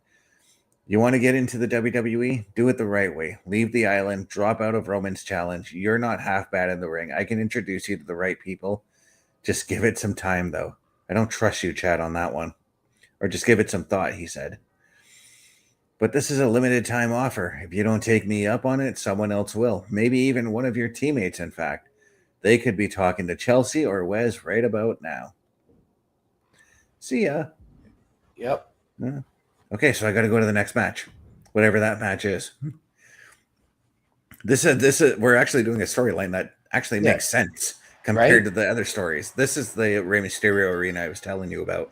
You want to get into the WWE? Do it the right way. Leave the island, drop out of Roman's challenge. You're not half bad in the ring. I can introduce you to the right people. Just give it some time, though. I don't trust you, Chad, on that one. Or just give it some thought, he said. But this is a limited time offer. If you don't take me up on it, someone else will. Maybe even one of your teammates, in fact. They could be talking to Chelsea or Wes right about now. See ya. Yep. Okay, so I got to go to the next match, whatever that match is. This is we're actually doing a storyline that actually makes sense compared to the other stories. This is the Rey Mysterio arena I was telling you about.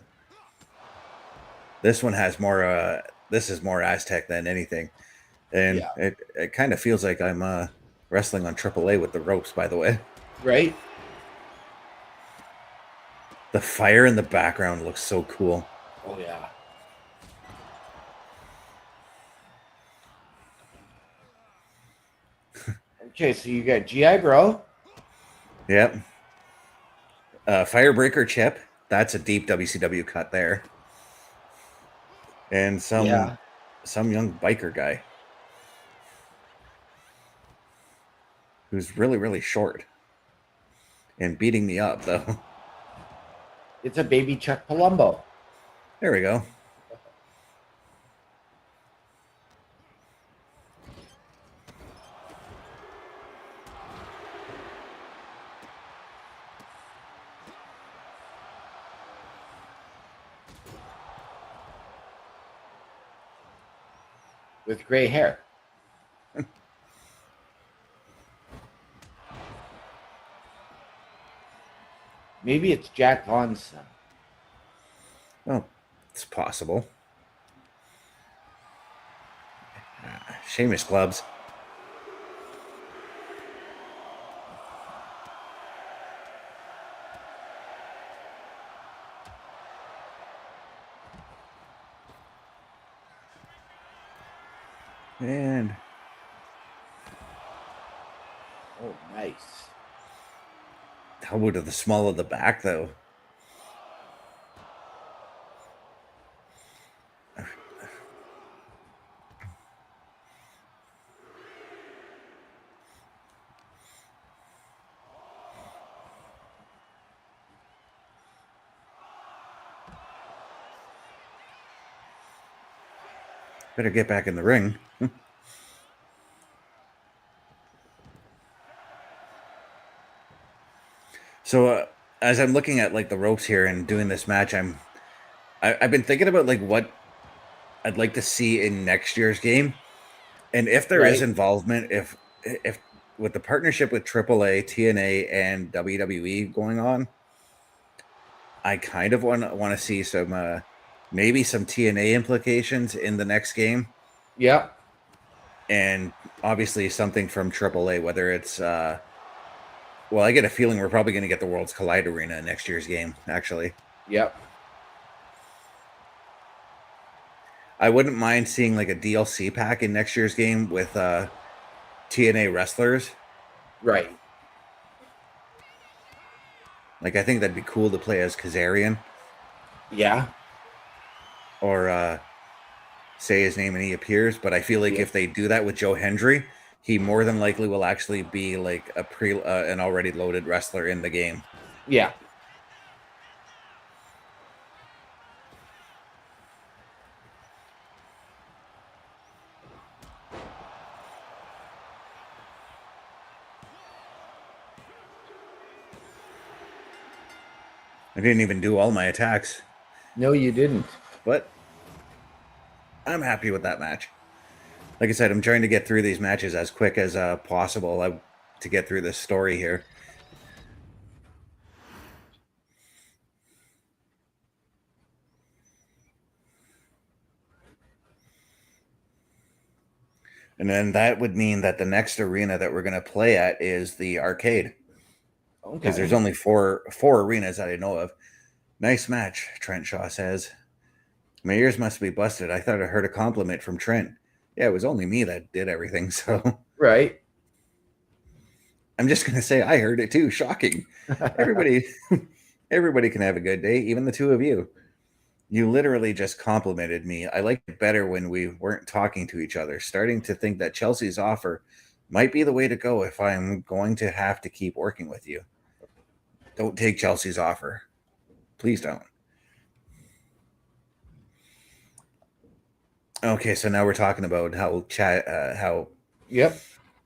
This one has more. This is more Aztec than anything, and it kind of feels like I'm wrestling on AAA with the ropes. By the way, right? The fire in the background looks so cool. Oh yeah. Okay, so you got GI Bro. Yep. Firebreaker Chip. That's a deep WCW cut there. And some young biker guy who's really, really short and beating me up, though. It's a baby Chuck Palumbo. There we go. With gray hair. Maybe it's Jack Vaughn's son. Oh, it's possible. Sheamus gloves. And oh, nice. Elbow to the small of the back, though. Better get back in the ring. So as I'm looking at like the ropes here and doing this match, I've been thinking about like what I'd like to see in next year's game, and if there is involvement, if with the partnership with AAA, TNA, and WWE going on, I kind of want to see some maybe some TNA implications in the next game. Yep. And obviously something from AAA, whether it's well, I get a feeling we're probably going to get the Worlds Collide Arena in next year's game, actually. Yep. I wouldn't mind seeing like a DLC pack in next year's game with TNA wrestlers. Right. Like, I think that'd be cool to play as Kazarian. Yeah. Or say his name and he appears. But I feel like if they do that with Joe Hendry, he more than likely will actually be like an already loaded wrestler in the game. Yeah. I didn't even do all my attacks. No, you didn't. But I'm happy with that match. Like I said, I'm trying to get through these matches as quick as possible to get through this story here. And then that would mean that the next arena that we're going to play at is the arcade. Because there's only four arenas that I know of. Nice match, Trent Shaw says. My ears must be busted. I thought I heard a compliment from Trent. Yeah, it was only me that did everything, so. Right. I'm just going to say I heard it too. Shocking. Everybody can have a good day, even the two of you. You literally just complimented me. I liked it better when we weren't talking to each other, starting to think that Chelsea's offer might be the way to go if I'm going to have to keep working with you. Don't take Chelsea's offer. Please don't. Okay, so now we're talking about how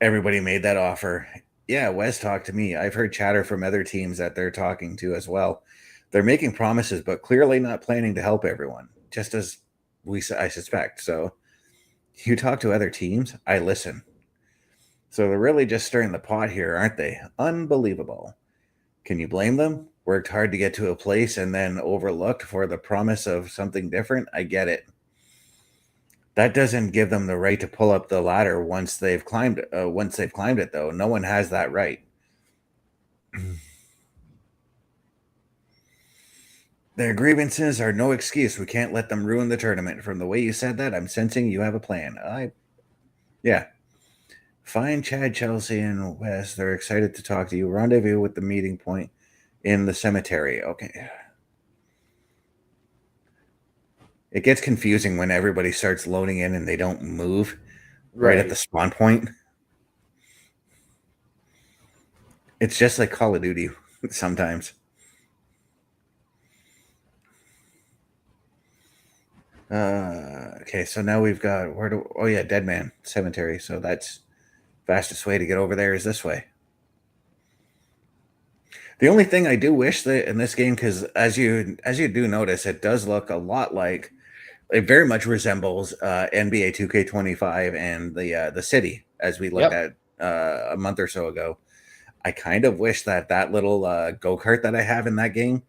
everybody made that offer. Yeah, Wes talked to me. I've heard chatter from other teams that they're talking to as well. They're making promises, but clearly not planning to help everyone, just as I suspect. So you talk to other teams, I listen. So they're really just stirring the pot here, aren't they? Unbelievable. Can you blame them? Worked hard to get to a place and then overlooked for the promise of something different? I get it. That doesn't give them the right to pull up the ladder once they've climbed it, though. No one has that right. Their grievances are no excuse. We can't let them ruin the tournament. From the way you said that, I'm sensing you have a plan. Yeah. Find Chad, Chelsea, and Wes. They're excited to talk to you. Rendezvous with the meeting point in the cemetery. Okay. It gets confusing when everybody starts loading in and they don't move right at the spawn point. It's just like Call of Duty sometimes. Okay, so now we've got oh yeah, Dead Man Cemetery. So that's fastest way to get over there is this way. The only thing I do wish that in this game, because as you do notice, it does look a lot like it very much resembles NBA 2K25 and the city as we looked at a month or so ago. I kind of wish that little go-kart that I have in that game,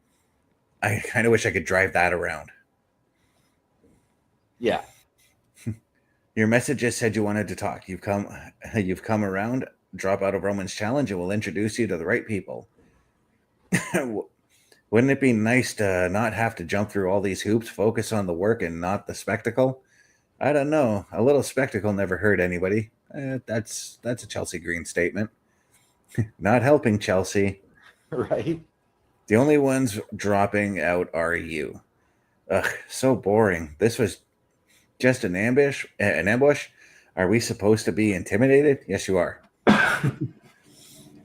I kind of wish I could drive that around. Yeah. Your message just said you wanted to talk. You've come around. Drop out of Roman's challenge and we'll introduce you to the right people. Wouldn't it be nice to not have to jump through all these hoops, focus on the work and not the spectacle? I don't know. A little spectacle never hurt anybody. That's a Chelsea Green statement. Not helping, Chelsea. Right. The only ones dropping out are you. Ugh, so boring. This was just an ambush. An ambush. Are we supposed to be intimidated? Yes, you are.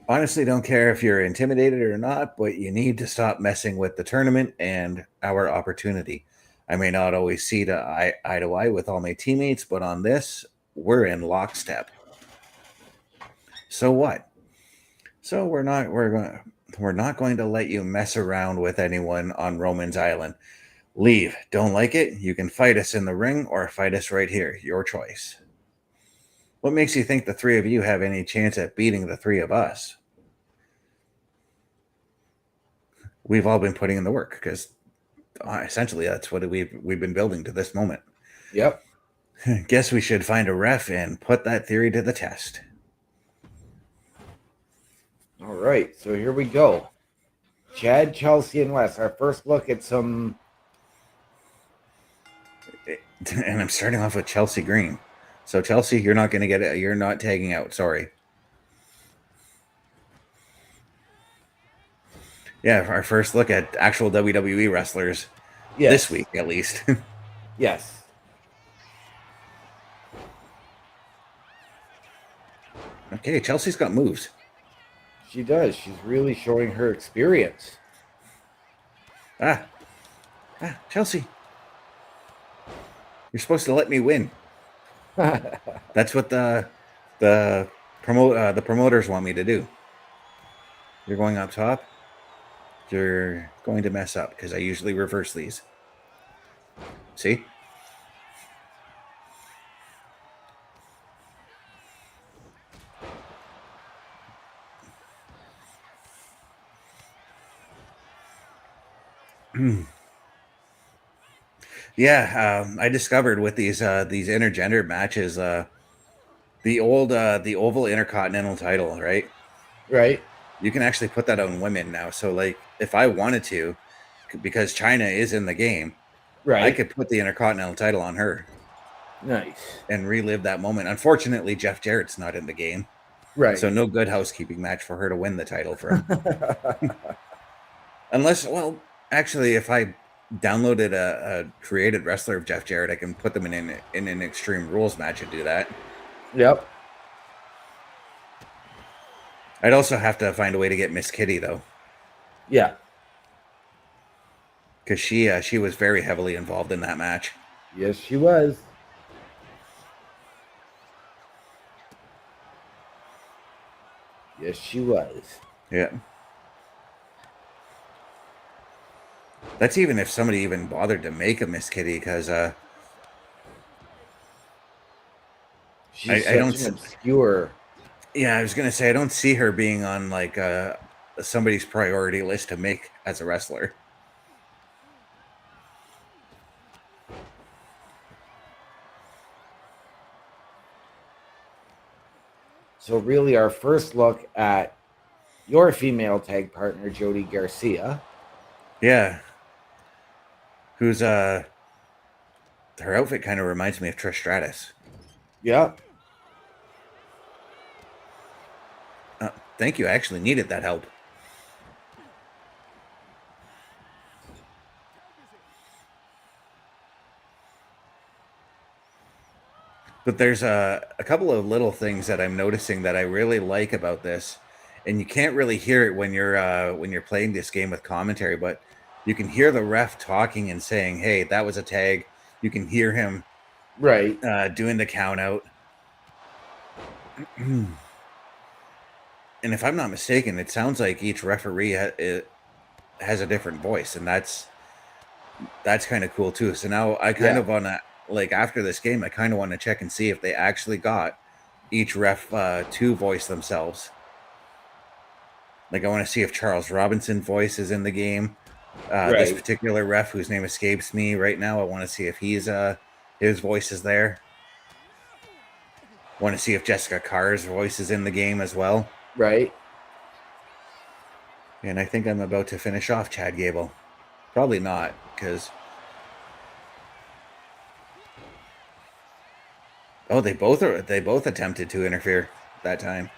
Honestly, don't care if you're intimidated or not, but you need to stop messing with the tournament and our opportunity. I may not always see eye to eye with all my teammates, but on this, we're in lockstep. So what? So we're not going to let you mess around with anyone on Roman's Island. Leave. Don't like it? You can fight us in the ring or fight us right here. Your choice. What makes you think the three of you have any chance at beating the three of us? We've all been putting in the work because essentially that's what we've been building to this moment. Yep. Guess we should find a ref and put that theory to the test. All right, so here we go. Chad, Chelsea, and Wes. Our first look at some. And I'm starting off with Chelsea Green. So Chelsea, you're not going to get it. You're not tagging out. Sorry. Yeah, our first look at actual WWE wrestlers this week, at least. Yes. Okay, Chelsea's got moves. She does. She's really showing her experience. Chelsea. You're supposed to let me win. That's what the promoters want me to do. You're going up top. You're going to mess up because I usually reverse these. See? Yeah, I discovered with these intergender matches, the oval intercontinental title, right? Right. You can actually put that on women now. So, like, if I wanted to, because China is in the game, right, I could put the intercontinental title on her. Nice. And relive that moment. Unfortunately, Jeff Jarrett's not in the game. Right. So no good housekeeping match for her to win the title from. Unless, well, actually, if I downloaded a created wrestler of Jeff Jarrett, I can put them in an Extreme Rules match and do that. Yep. I'd also have to find a way to get Miss Kitty, though. Yeah. Because she was very heavily involved in that match. Yes, she was. Yes, she was. Yeah. That's even if somebody even bothered to make a Miss Kitty, because she's I don't obscure. Yeah, I was gonna say I don't see her being on like somebody's priority list to make as a wrestler. So really, our first look at your female tag partner, Jody Garcia. Yeah. Who's her outfit kind of reminds me of Trish Stratus. Yep. Thank you. I actually needed that help. But there's a couple of little things that I'm noticing that I really like about this, and you can't really hear it when you're playing this game with commentary, but you can hear the ref talking and saying, "Hey, that was a tag." You can hear him Right. doing the count out. And if I'm not mistaken, it sounds like each referee has a different voice, and that's kind of cool too. So now I kind Yeah. of want to, like, after this game, I kind of want to check and see if they actually got each ref to voice themselves. Like, I want to see if Charles Robinson's voice is in the game. This Right. particular ref, whose name escapes me right now, I want to see if his voice is there. Want to see if Jessica Carr's voice is in the game as well. Right. And I think I'm about to finish off Chad Gable. Probably not, because they both attempted to interfere that time.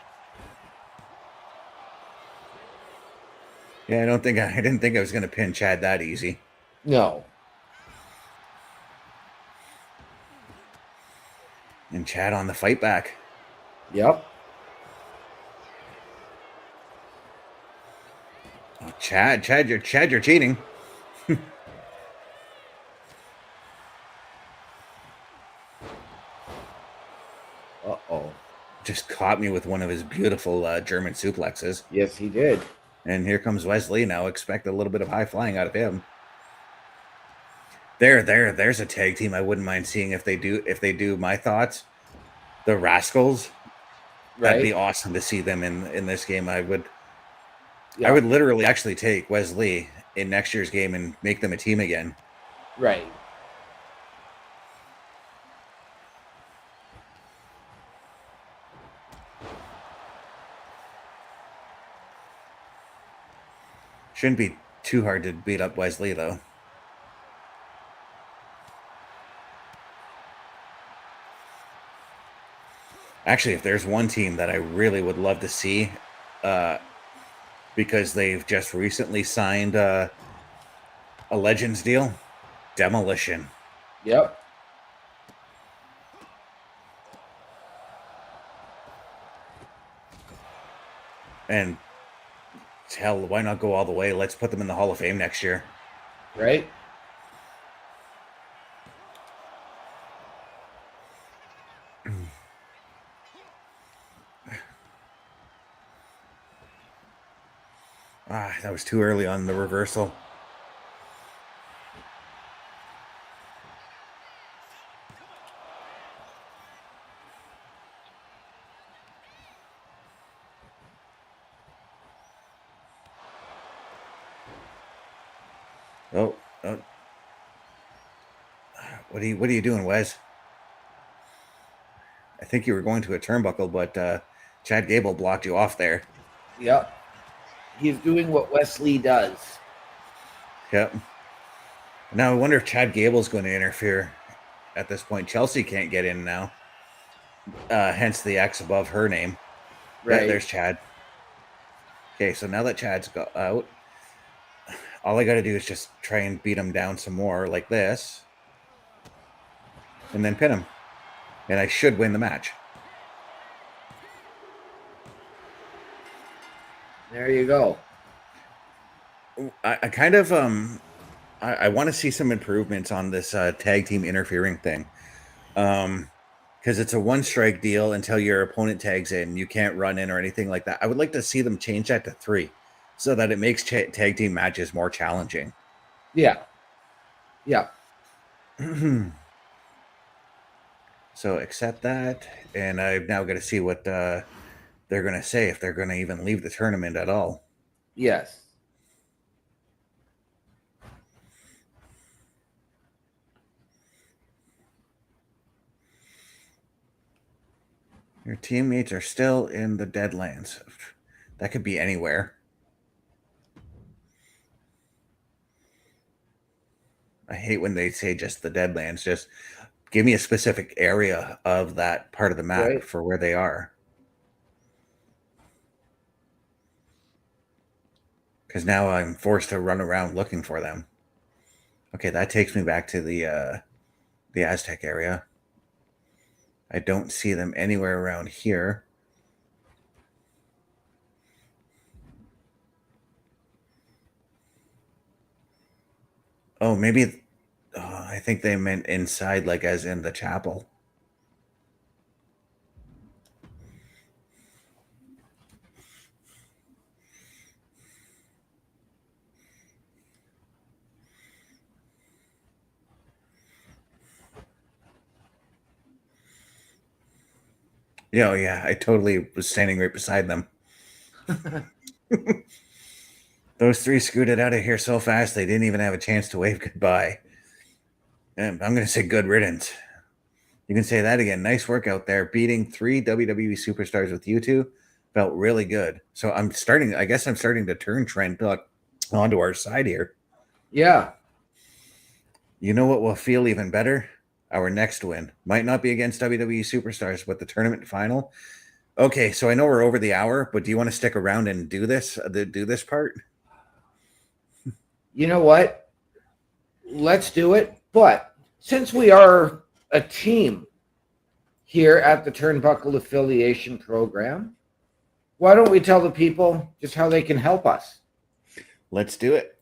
Yeah, I didn't think I was going to pin Chad that easy. No. And Chad on the fight back. Yep. Oh, Chad, you're cheating. Uh-oh. Just caught me with one of his beautiful German suplexes. Yes, he did. And here comes Wesley now. Expect a little bit of high flying out of him. There's a tag team I wouldn't mind seeing if they do my thoughts. The Rascals. That'd be Right. awesome to see them in this game. I would Yeah. literally actually take Wesley in next year's game and make them a team again. Right. Shouldn't be too hard to beat up Wesley though. Actually, if there's one team that I really would love to see, because they've just recently signed a Legends deal, Demolition. Yep. And hell, why not go all the way? Let's put them in the Hall of Fame next year. Right. That was too early on the reversal. Oh, oh. What are you doing, Wes? I think you were going to a turnbuckle, but Chad Gable blocked you off there. Yep. He's doing what Wesley does. Yep. Now I wonder if Chad Gable's going to interfere at this point. Chelsea can't get in now. Hence the X above her name. Right. Yeah, there's Chad. Okay, so now that Chad's got out, all I got to do is just try and beat him down some more like this. And then pin him. And I should win the match. There you go. I kind of I want to see some improvements on this tag team interfering thing. Because it's a one strike deal until your opponent tags in. You can't run in or anything like that. I would like to see them change that to 3 so that it makes tag team matches more challenging. Yeah. Yeah. So accept that. And I've now got to see what they're going to say, if they're going to even leave the tournament at all. Yes. Your teammates are still in the Deadlands. That could be anywhere. I hate when they say just the Deadlands. Just give me a specific area of that part of the map Right. for where they are. because now I'm forced to run around looking for them. Okay, that takes me back to the Aztec area. I don't see them anywhere around here. Oh, maybe. Oh, I think they meant inside, like as in the chapel. Yeah, oh, yeah, I totally was standing right beside them. Those three scooted out of here so fast they didn't even have a chance to wave goodbye. And I'm going to say good riddance. You can say that again. Nice work out there. Beating 3 WWE Superstars with you two felt really good. So I guess I'm starting to turn Trent onto our side here. Yeah. You know what will feel even better? Our next win. Might not be against WWE Superstars, but the tournament final. Okay, so I know we're over the hour, but do you want to stick around and do this part? You know what? Let's do it. But since we are a team here at the Turnbuckle Affiliation Program, why don't we tell the people just how they can help us? Let's do it.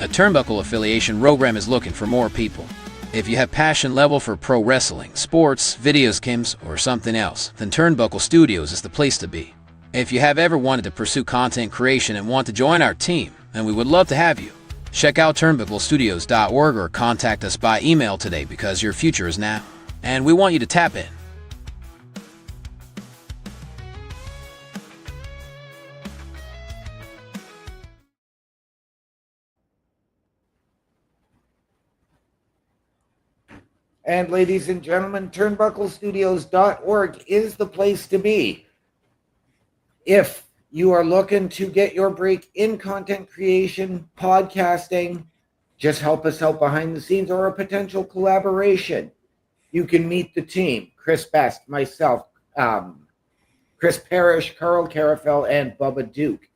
A Turnbuckle Affiliation program is looking for more people. If you have passion level for pro wrestling, sports, video games, or something else, then Turnbuckle Studios is the place to be. If you have ever wanted to pursue content creation and want to join our team, and we would love to have you, check out turnbucklestudios.org or contact us by email today because your future is now, and we want you to tap in. And ladies and gentlemen, turnbucklestudios.org is the place to be. If you are looking to get your break in content creation, podcasting, just help us out behind the scenes, or a potential collaboration, you can meet the team. Chris Best, myself, Chris Parrish, Carl Carafel, and Bubba Duke.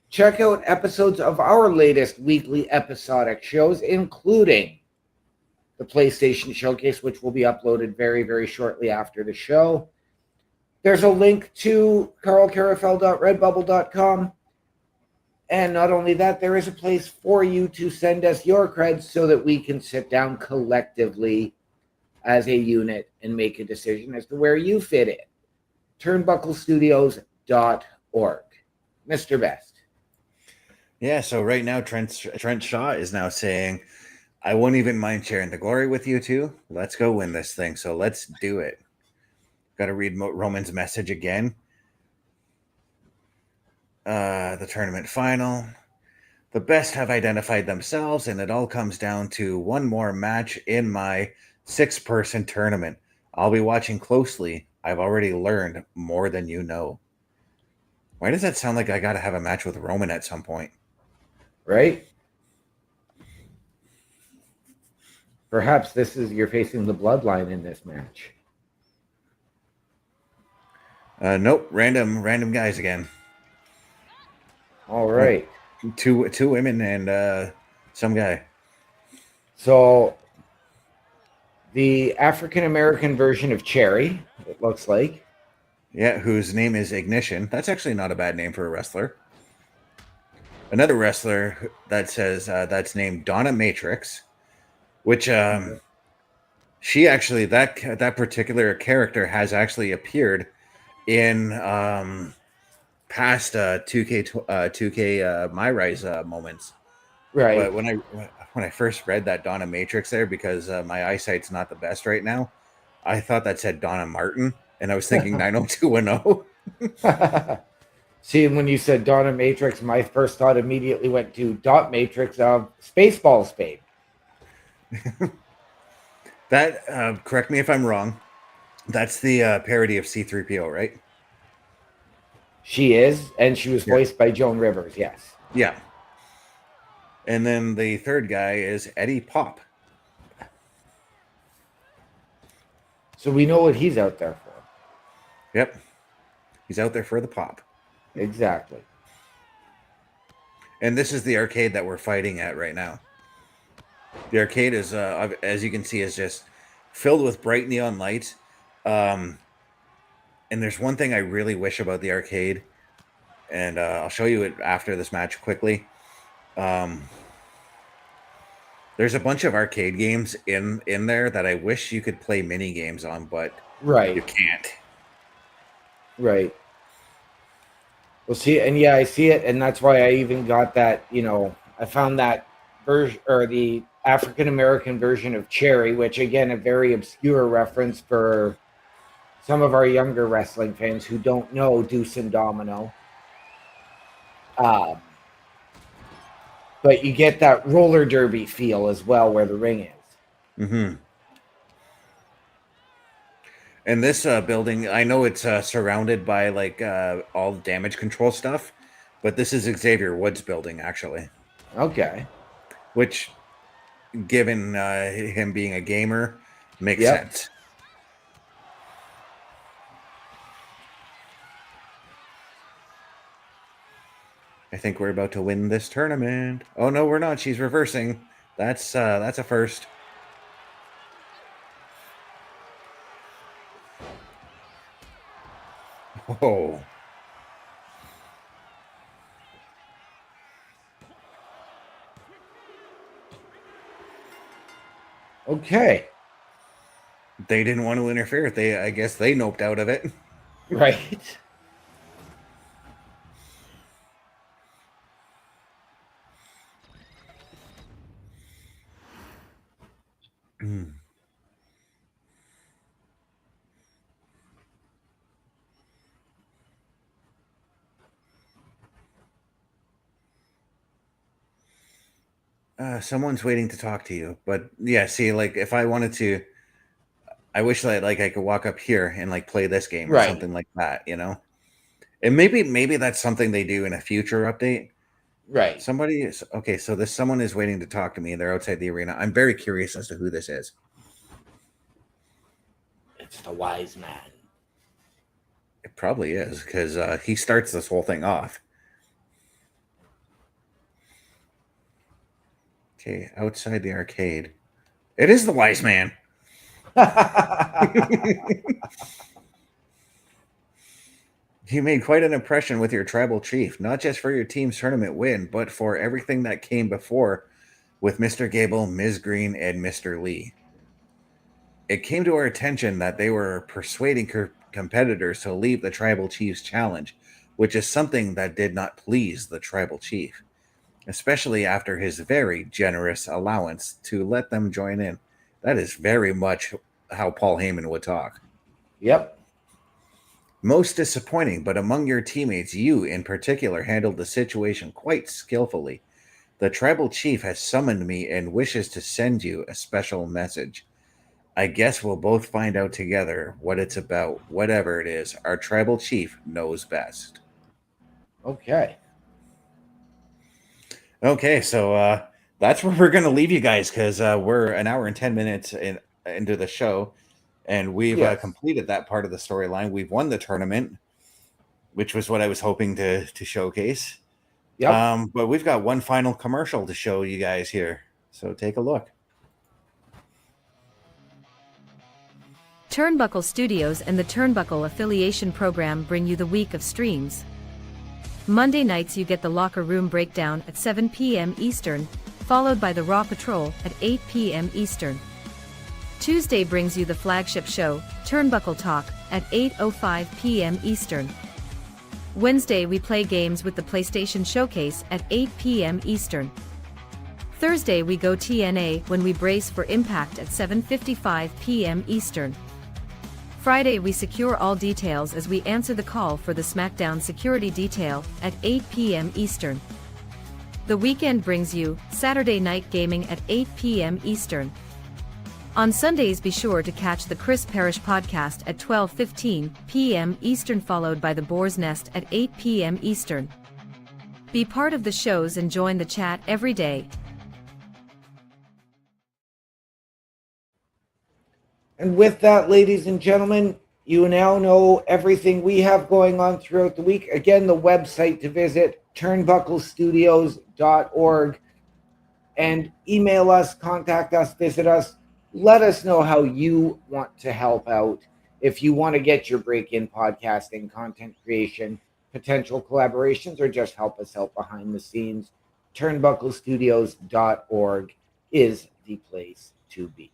Check out episodes of our latest weekly episodic shows, including the PlayStation Showcase, which will be uploaded very, very shortly after the show. There's a link to carlcarafel.redbubble.com. And not only that, there is a place for you to send us your creds so that we can sit down collectively as a unit and make a decision as to where you fit in. turnbucklestudios.org. Mr. Best. Yeah, so right now Trent Shaw is now saying, I won't even mind sharing the glory with you two. Let's go win this thing. So let's do it. Got to read Roman's message again. The tournament final. The best have identified themselves, and it all comes down to one more match in my 6-person tournament. I'll be watching closely. I've already learned more than you know. Why does that sound like I got to have a match with Roman at some point? Right? Perhaps you're facing the bloodline in this match. Nope, random guys again. All right. Two women and some guy. So the African American version of Cherry, it looks like. Yeah, whose name is Ignition. That's actually not a bad name for a wrestler. Another wrestler that says that's named Donna Matrix, which she actually that particular character has actually appeared in past 2K My Rise moments. Right. But when I first read that Donna Matrix there, because my eyesight's not the best right now, I thought that said Donna Martin, and I was thinking 90210. See, when you said Donna Matrix, my first thought immediately went to Dot Matrix of Spaceballs fame. That correct me if I'm wrong. That's the parody of C-3PO, right? She is, and she was voiced by Joan Rivers, yes. Yeah. And then the third guy is Eddie Pop. So we know what he's out there for. Yep. He's out there for the pop. Exactly. And this is the arcade that we're fighting at right now. The arcade is, as you can see, is just filled with bright neon lights. And there's one thing I really wish about the arcade, and I'll show you it after this match quickly. There's a bunch of arcade games in there that I wish you could play mini games on, but Right. you can't. Right. Well, see, and yeah, I see it, and that's why I even got that. I found that version, or the African American version of Cherry, which again, a very obscure reference for some of our younger wrestling fans who don't know Deuce and Domino. But you get that roller derby feel as well, where the ring is. Mm-hmm. And this building, I know it's surrounded by like all the damage control stuff, but this is Xavier Woods' building, actually. Okay. Which, given him being a gamer, makes sense. I think we're about to win this tournament. Oh no, we're not. She's reversing. That's a first. Oh. Okay. They didn't want to interfere. I guess they noped out of it. Right. Someone's waiting to talk to you. But yeah, see, like if I wanted to, I wish that like I could walk up here and like play this game or something like that, And maybe that's something they do in a future update. Right. Somebody is okay. So someone is waiting to talk to me. They're outside the arena. I'm very curious as to who this is. It's the wise man. It probably is because he starts this whole thing off. Okay, outside the arcade. It is the wise man. You made quite an impression with your tribal chief, not just for your team's tournament win, but for everything that came before with Mr. Gable, Ms. Green, and Mr. Lee. It came to our attention that they were persuading competitors to leave the tribal chief's challenge, which is something that did not please the tribal chief, especially after his very generous allowance to let them join in. That is very much how Paul Heyman would talk. Yep. Most disappointing, but among your teammates, you in particular handled the situation quite skillfully. The tribal chief has summoned me and wishes to send you a special message. I guess we'll both find out together what it's about. Whatever it is, our tribal chief knows best. Okay. Okay, so that's where we're going to leave you guys because we're an hour and 10 minutes into the show. And we've completed that part of the storyline. We've won the tournament, which was what I was hoping to showcase. Yep. But we've got one final commercial to show you guys here. So take a look. Turnbuckle Studios and the Turnbuckle Affiliation Program bring you the week of streams. Monday nights you get the Locker Room Breakdown at 7 p.m. Eastern, followed by the Raw Patrol at 8 p.m. Eastern. Tuesday brings you the flagship show, Turnbuckle Talk, at 8:05 p.m. Eastern. Wednesday we play games with the PlayStation Showcase at 8 p.m. Eastern. Thursday we go TNA when we brace for Impact at 7:55 p.m. Eastern. Friday we secure all details as we answer the call for the SmackDown security detail at 8 p.m. Eastern. The weekend brings you Saturday Night Gaming at 8 p.m. Eastern. On Sundays be sure to catch the Chris Parrish podcast at 12:15 p.m. Eastern, followed by the Boar's Nest at 8 p.m. Eastern. Be part of the shows and join the chat every day. And with that, ladies and gentlemen, You now know everything we have going on throughout the week. Again, the website to visit, turnbucklestudios.org. And email us, contact us, visit us. Let us know how you want to help out. If you want to get your break in podcasting, content creation, potential collaborations, or just help us out behind the scenes, turnbucklestudios.org is the place to be.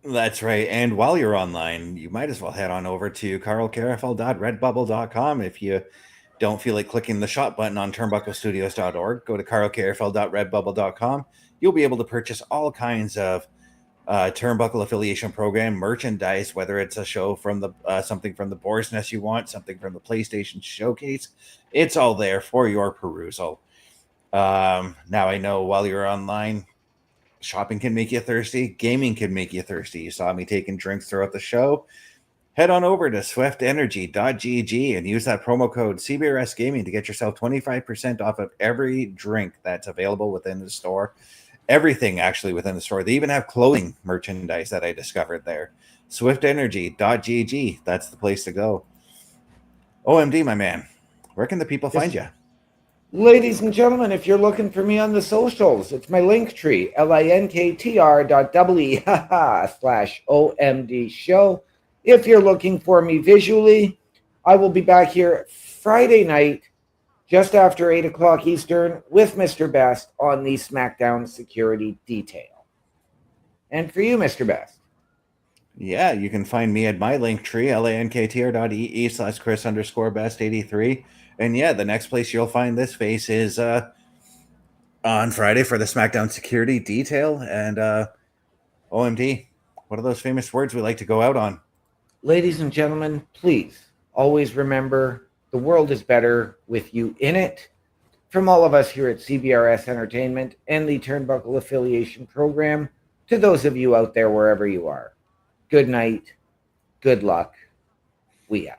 That's right. And while you're online, you might as well head on over to carlcarafel.redbubble.com. If you don't feel like clicking the shop button on turnbucklestudios.org, go to carlcarafel.redbubble.com. You'll be able to purchase all kinds of Turnbuckle affiliation program merchandise, whether it's a show from the something from the Boar's Nest you want, something from the PlayStation Showcase. It's all there for your perusal. Now I know while you're online, shopping can make you thirsty. Gaming can make you thirsty. You saw me taking drinks throughout the show. Head on over to swiftenergy.gg and use that promo code CBRS Gaming to get yourself 25% off of every drink that's available within the store. Everything actually within the store. They even have clothing merchandise that I discovered there. swiftenergy.gg. That's the place to go. OMD, my man. Where can the people find you? Ladies and gentlemen, if you're looking for me on the socials, it's my Linktree, linktr.ee/OMDshow. If you're looking for me visually, I will be back here Friday night, just after 8 o'clock Eastern, with Mr. Best on the SmackDown Security Detail. And for you, Mr. Best. Yeah, you can find me at my Linktree, linktr.ee/Chris_best83. And yeah, the next place you'll find this face is on Friday for the SmackDown Security Detail. And OMD, what are those famous words we like to go out on? Ladies and gentlemen, please always remember the world is better with you in it. From all of us here at CBRS Entertainment and the Turnbuckle Affiliation Program, to those of you out there wherever you are, good night, good luck, we out.